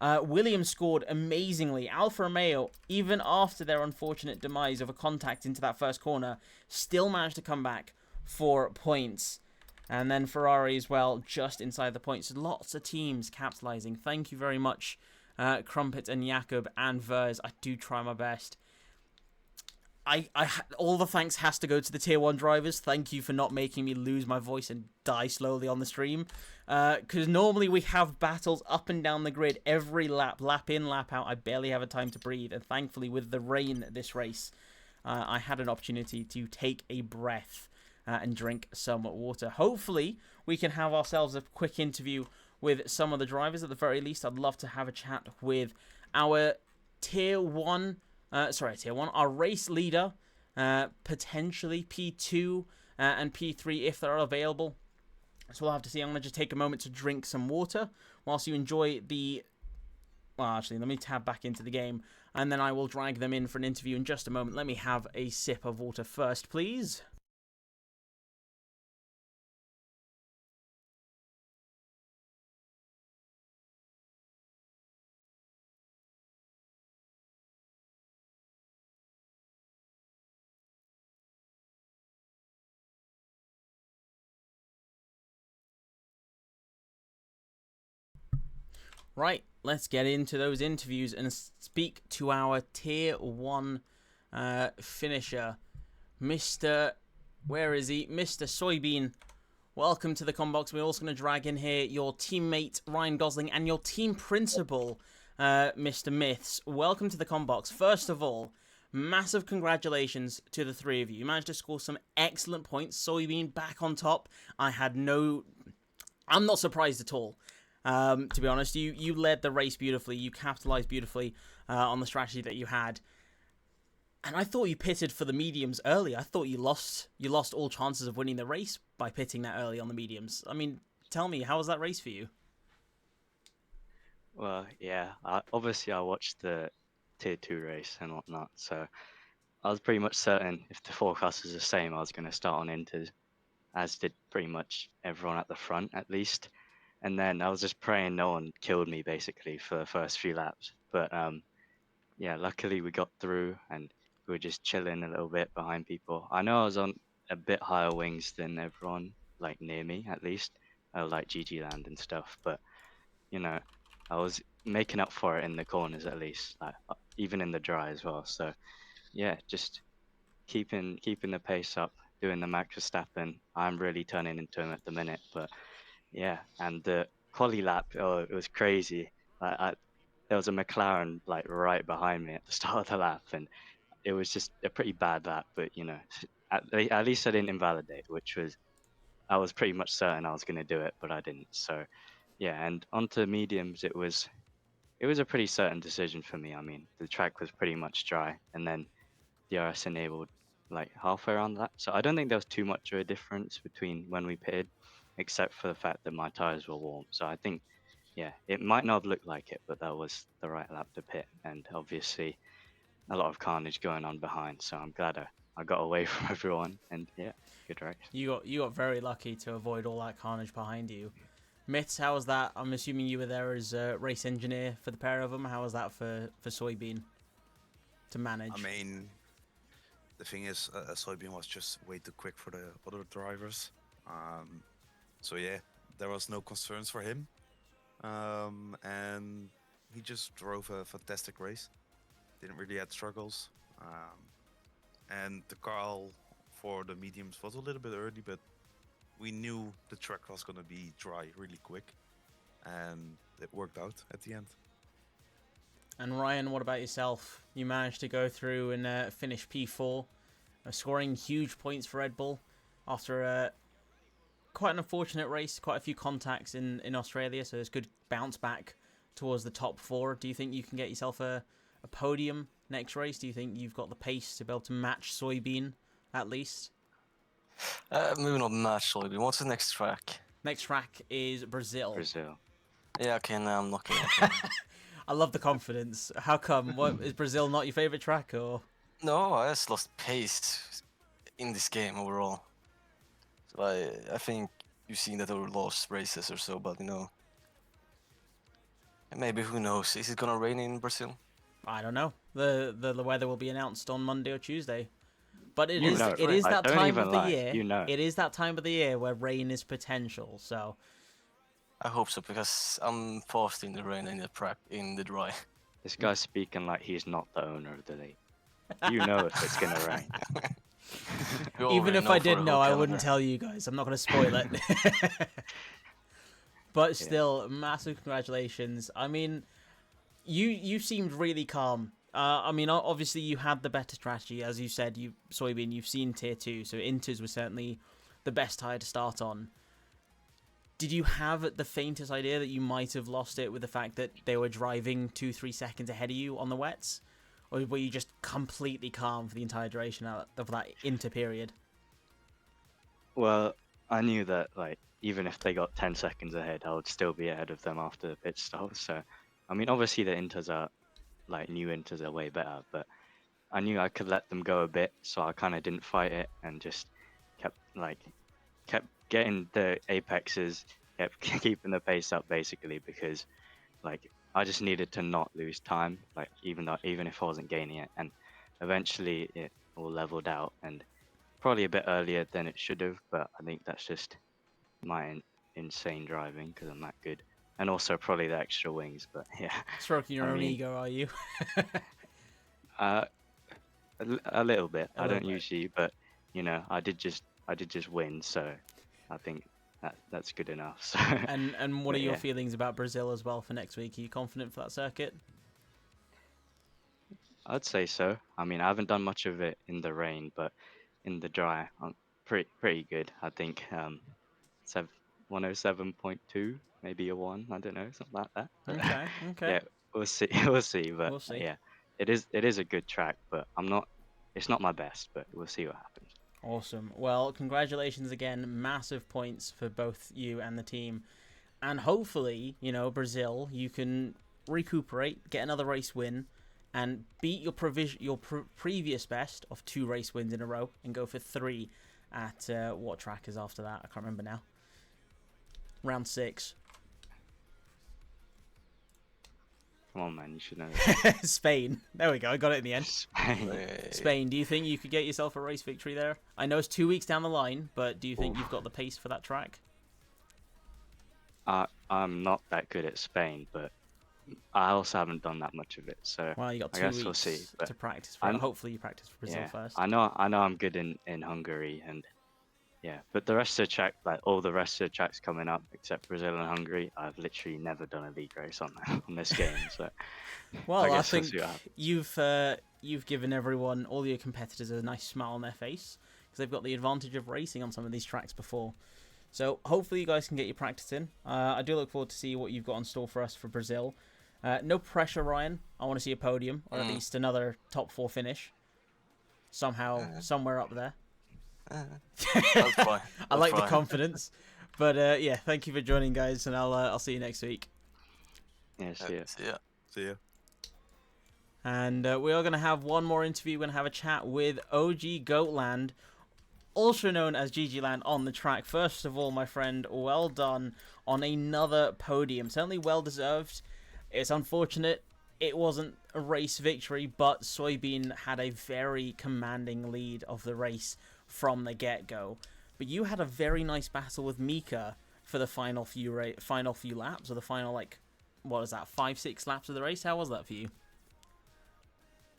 [SPEAKER 1] Williams scored amazingly. Alfa Romeo, even after their unfortunate demise of a contact into that first corner, still managed to come back for points. And then Ferrari as well, just inside the points. Lots of teams capitalizing. Thank you very much, Crumpet and Jakob and Vers. I do try my best. All the thanks has to go to the Tier 1 drivers. Thank you for not making me lose my voice and die slowly on the stream. Because normally we have battles up and down the grid every lap. Lap in, lap out. I barely have a time to breathe. And thankfully, with the rain this race, I had an opportunity to take a breath and drink some water. Hopefully, we can have ourselves a quick interview with some of the drivers. At the very least, I'd love to have a chat with our Tier 1... Tier 1, our race leader, potentially P2 and P3 if they're available. So we'll have to see. I'm going to just take a moment to drink some water whilst you enjoy the... Well, actually, let me tab back into the game, and then I will drag them in for an interview in just a moment. Let me have a sip of water first, please. Right, let's get into those interviews and speak to our Tier 1 finisher, Mr... Where is he? Mr. Soybean. Welcome to the Combox. We're also going to drag in here your teammate, Ryan Gosling, and your team principal, Mr. Myths. Welcome to the Combox. First of all, massive congratulations to the three of you. You managed to score some excellent points. Soybean back on top. I'm not surprised at all. To be honest, you led the race beautifully. You capitalized beautifully on the strategy that you had. And I thought you pitted for the mediums early. I thought you lost all chances of winning the race by pitting that early on the mediums. I mean, tell me, how was that race for you?
[SPEAKER 2] Well, yeah, obviously I watched the Tier 2 race and whatnot, so I was pretty much certain if the forecast was the same, I was going to start on Inters, as did pretty much everyone at the front, at least. And then I was just praying no one killed me, basically, for the first few laps. But, yeah, luckily we got through, and we were just chilling a little bit behind people. I know I was on a bit higher wings than everyone, like near me at least, like GG Land and stuff. But you know, I was making up for it in the corners at least, like even in the dry as well. So yeah, just keeping the pace up, doing the Max Verstappen. I'm really turning into him at the minute. But yeah, and the quali lap, oh, it was crazy. There was a McLaren like right behind me at the start of the lap, and it was just a pretty bad lap. But you know, at least I didn't invalidate, which was I was pretty much certain I was going to do it, but I didn't. So yeah, and onto mediums, it was a pretty certain decision for me. I mean, the track was pretty much dry, and then DRS enabled like halfway around that. So I don't think there was too much of a difference between when we pitted, except for the fact that my tires were warm. So I think, yeah, it might not have looked like it, but that was the right lap to pit. And obviously, a lot of carnage going on behind. So I'm glad I got away from everyone. And yeah, good race.
[SPEAKER 1] You got very lucky to avoid all that carnage behind you. Mitz, how was that? I'm assuming you were there as a race engineer for the pair of them. How was that for Soybean to manage?
[SPEAKER 3] I mean, the thing is, Soybean was just way too quick for the other drivers. So yeah, there was no concerns for him, and he just drove a fantastic race. Didn't really have struggles, and the call for the mediums was a little bit early, but we knew the track was gonna be dry really quick, and it worked out at the end.
[SPEAKER 1] And Ryan, what about yourself? You managed to go through and finish P4, scoring huge points for Red Bull after quite an unfortunate race, quite a few contacts in Australia, so it's good bounce back towards the top 4. Do you think you can get yourself a podium next race? Do you think you've got the pace to be able to match Soybean at least?
[SPEAKER 4] Maybe not match Soybean. What's the next track?
[SPEAKER 1] Next track is Brazil.
[SPEAKER 2] Brazil.
[SPEAKER 4] Yeah, okay, now I'm looking.
[SPEAKER 1] I love the confidence. How come? What is Brazil not your favorite track, or?
[SPEAKER 4] No, I just lost pace in this game overall. So I think you've seen that over lost races or so, but you know, maybe who knows? Is it gonna rain in Brazil?
[SPEAKER 1] I don't know. The weather will be announced on Monday or Tuesday. But it
[SPEAKER 2] You
[SPEAKER 1] is
[SPEAKER 2] know,
[SPEAKER 1] it is
[SPEAKER 2] like,
[SPEAKER 1] that
[SPEAKER 2] don't
[SPEAKER 1] time
[SPEAKER 2] even
[SPEAKER 1] of the
[SPEAKER 2] lie,
[SPEAKER 1] year.
[SPEAKER 2] you know.
[SPEAKER 1] It is that time of the year where rain is potential. So
[SPEAKER 4] I hope so because I'm fast in the rain and in the dry.
[SPEAKER 2] This guy's speaking like he's not the owner of the league. You know if it's gonna rain.
[SPEAKER 4] We
[SPEAKER 1] even
[SPEAKER 4] already
[SPEAKER 1] if
[SPEAKER 4] know
[SPEAKER 1] I
[SPEAKER 4] for
[SPEAKER 1] did
[SPEAKER 4] the
[SPEAKER 1] know,
[SPEAKER 4] whole
[SPEAKER 1] I
[SPEAKER 4] calendar.
[SPEAKER 1] wouldn't tell you guys. I'm not going to spoil it. But still, massive congratulations. I mean, you seemed really calm. I mean, obviously you had the better strategy, as you said. Soybean, you've seen tier 2, so Inters was certainly the best tire to start on. Did you have the faintest idea that you might have lost it with the fact that they were driving 2-3 seconds ahead of you on the wets? Or were you just completely calm for the entire duration of that inter period?
[SPEAKER 2] Well, I knew that like even if they got 10 seconds ahead, I would still be ahead of them after the pit stop. So, I mean, obviously the Inters are like new Inters are way better, but I knew I could let them go a bit, so I kind of didn't fight it and just kept kept getting the apexes, kept keeping the pace up basically because like I just needed to not lose time, like even if I wasn't gaining it, and eventually it all leveled out and probably a bit earlier than it should have, but I think that's just my insane driving because I'm that good, and also probably the extra wings. But yeah,
[SPEAKER 1] Stroking your
[SPEAKER 2] I
[SPEAKER 1] own
[SPEAKER 2] mean,
[SPEAKER 1] ego, are you?
[SPEAKER 2] uh, a little bit.
[SPEAKER 1] A
[SPEAKER 2] I
[SPEAKER 1] little
[SPEAKER 2] don't
[SPEAKER 1] bit.
[SPEAKER 2] usually, but you know, I did just win, so I think that's good enough. So,
[SPEAKER 1] And what are
[SPEAKER 2] but
[SPEAKER 1] your
[SPEAKER 2] yeah,
[SPEAKER 1] feelings about Brazil as well for next week? Are you confident for that circuit?
[SPEAKER 2] I'd say so. I mean, I haven't done much of it in the rain, but in the dry, I'm pretty good. I think 107.2, maybe a 1. I don't know, something like that. But
[SPEAKER 1] Okay, okay.
[SPEAKER 2] yeah, we'll see. We'll see. But
[SPEAKER 1] We'll see.
[SPEAKER 2] yeah, it is a good track, but I'm not. It's not my best, but we'll see what happens.
[SPEAKER 1] Awesome. Well, congratulations again. Massive points for both you and the team. And hopefully, Brazil, you can recuperate, get another race win, and beat your previous best of 2 race wins in a row and go for 3 at what track is after that? I can't remember now. Round 6.
[SPEAKER 2] Come on, man, you should know.
[SPEAKER 1] Spain. There we go. I got it in the end.
[SPEAKER 2] Spain.
[SPEAKER 1] Spain. Do you think you could get yourself a race victory there? I know it's 2 weeks down the line, but do you think you've got the pace for that track?
[SPEAKER 2] I'm not that good at Spain, but I also haven't done that much of it, so
[SPEAKER 1] Well, you got
[SPEAKER 2] I
[SPEAKER 1] 2
[SPEAKER 2] guess
[SPEAKER 1] weeks
[SPEAKER 2] we'll see. But
[SPEAKER 1] to practice for it. Hopefully, you practice for Brazil
[SPEAKER 2] yeah,
[SPEAKER 1] first.
[SPEAKER 2] I know I'm good in Hungary, and yeah, but the rest of the track, like all the rest of the tracks coming up, except Brazil and Hungary, I've literally never done a league race on on this game. So
[SPEAKER 1] Well, I
[SPEAKER 2] guess we'll
[SPEAKER 1] think
[SPEAKER 2] see what happens.
[SPEAKER 1] you've given everyone, all your competitors, a nice smile on their face because they've got the advantage of racing on some of these tracks before. So hopefully you guys can get your practice in. I do look forward to see what you've got in store for us for Brazil. No pressure, Ryan. I want to see a podium or at least another top 4 finish. Somehow, somewhere up there.
[SPEAKER 4] I'll try.
[SPEAKER 1] I like the confidence. But yeah, thank you for joining, guys, and I'll see you next week.
[SPEAKER 2] Yeah, see ya.
[SPEAKER 4] See ya.
[SPEAKER 3] See ya.
[SPEAKER 1] And we are going to have one more interview. We're going to have a chat with OG Goatland, also known as GG Land on the track. First of all, my friend, well done on another podium. Certainly well deserved. It's unfortunate it wasn't a race victory, but Soybean had a very commanding lead of the race from the get-go. But you had a very nice battle with Mika for the final few laps, or the final, like, what is that, 5-6 laps of the race? How was that for you?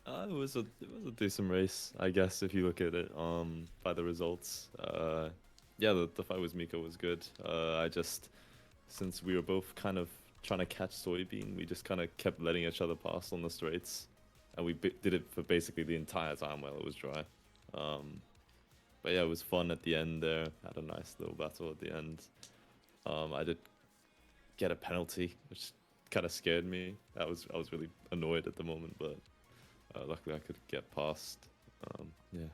[SPEAKER 5] It was a decent race, I guess, if you look at it by the results. Yeah, the fight with Mika was good. Since we were both kind of trying to catch Soybean, we just kind of kept letting each other pass on the straights, and we did it for basically the entire time while it was dry. But yeah, it was fun at the end there. Had a nice little battle at the end. I did get a penalty, which kind of scared me. I was really annoyed at the moment, but luckily I could get past. Yeah.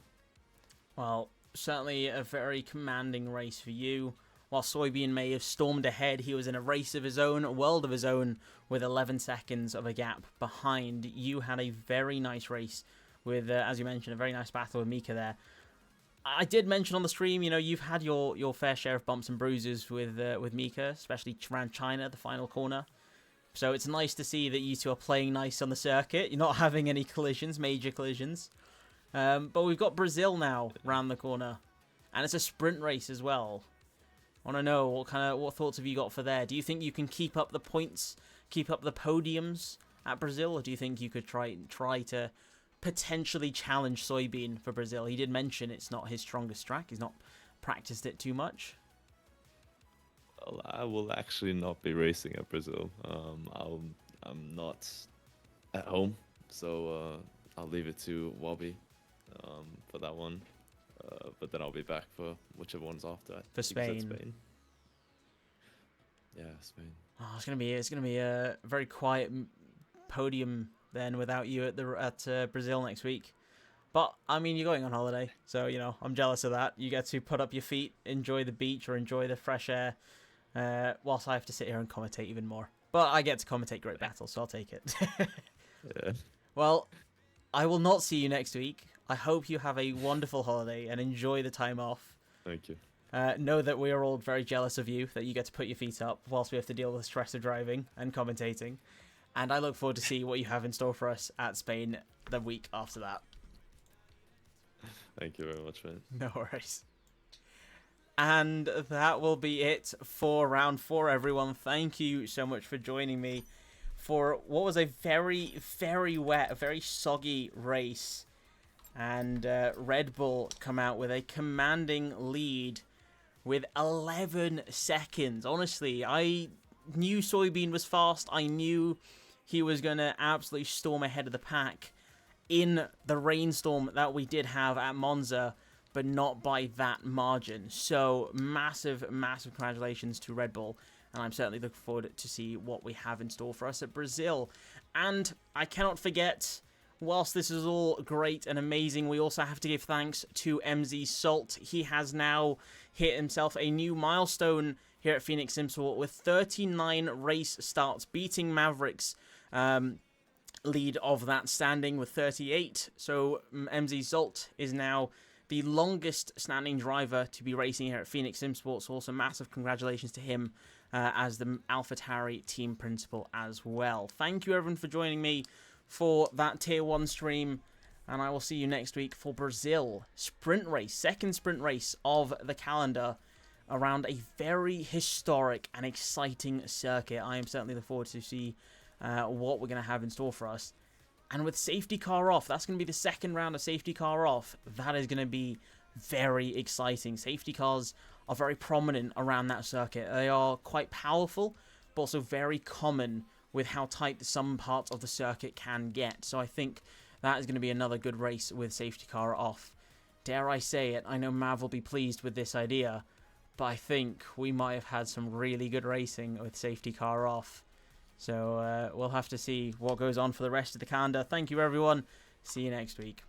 [SPEAKER 1] Well, certainly a very commanding race for you. While Soybean may have stormed ahead, he was in a race of his own, a world of his own, with 11 seconds of a gap behind. You had a very nice race with, as you mentioned, a very nice battle with Mika there. I did mention on the stream, you know, you've had your fair share of bumps and bruises with Mika, especially around China, the final corner. So it's nice to see that you two are playing nice on the circuit. You're not having any collisions, major collisions. But we've got Brazil now round the corner, and it's a sprint race as well. I want to know what thoughts have you got for there? Do you think you can keep up the points, keep up the podiums at Brazil, or do you think you could try to potentially challenge Soybean for Brazil? He did mention it's not his strongest track. He's not practiced it too much.
[SPEAKER 5] Well, I will actually not be racing at Brazil. I'm not at home, so I'll leave it to Wabi for that one. But then I'll be back for whichever one's after.
[SPEAKER 1] For Spain.
[SPEAKER 5] Spain. Yeah, Spain.
[SPEAKER 1] Oh, it's gonna be a very quiet podium then without you at Brazil next week. But I mean, you're going on holiday, so you know I'm jealous of that. You get to put up your feet, enjoy the beach or enjoy the fresh air, whilst I have to sit here and commentate even more. But I get to commentate great battles, so I'll take it.
[SPEAKER 5] Yeah.
[SPEAKER 1] Well, I will not see you next week. I hope you have a wonderful holiday and enjoy the time off.
[SPEAKER 5] Thank you.
[SPEAKER 1] Know that we are all very jealous of you, that you get to put your feet up whilst we have to deal with the stress of driving and commentating. And I look forward to see what you have in store for us at Spain the week after that.
[SPEAKER 5] Thank you very much, man.
[SPEAKER 1] No worries. And that will be it for round 4, everyone. Thank you so much for joining me for what was a very, very wet, a very soggy race. And Red Bull come out with a commanding lead with 11 seconds. Honestly, I knew Soybean was fast. I knew he was going to absolutely storm ahead of the pack in the rainstorm that we did have at Monza, but not by that margin. So massive, massive congratulations to Red Bull. And I'm certainly looking forward to see what we have in store for us at Brazil. And I cannot forget, whilst this is all great and amazing, we also have to give thanks to MZ Salt. He has now hit himself a new milestone here at Phoenix Simsport with 39 race starts, beating Maverick's lead of that standing with 38. So MZ Salt is now the longest standing driver to be racing here at Phoenix Simsport. So also massive congratulations to him as the AlphaTauri team principal as well. Thank you everyone for joining me for that Tier 1 stream, and I will see you next week for Brazil sprint race, second sprint race of the calendar around a very historic and exciting circuit. I am certainly looking forward to see what we're going to have in store for us. And with safety car off, that's going to be the second round of safety car off. That is going to be very exciting. Safety cars are very prominent around that circuit. They are quite powerful, but also very common with how tight some parts of the circuit can get. So I think that is going to be another good race with safety car off. Dare I say it, I know Mav will be pleased with this idea, but I think we might have had some really good racing with safety car off. So we'll have to see what goes on for the rest of the calendar. Thank you, everyone. See you next week.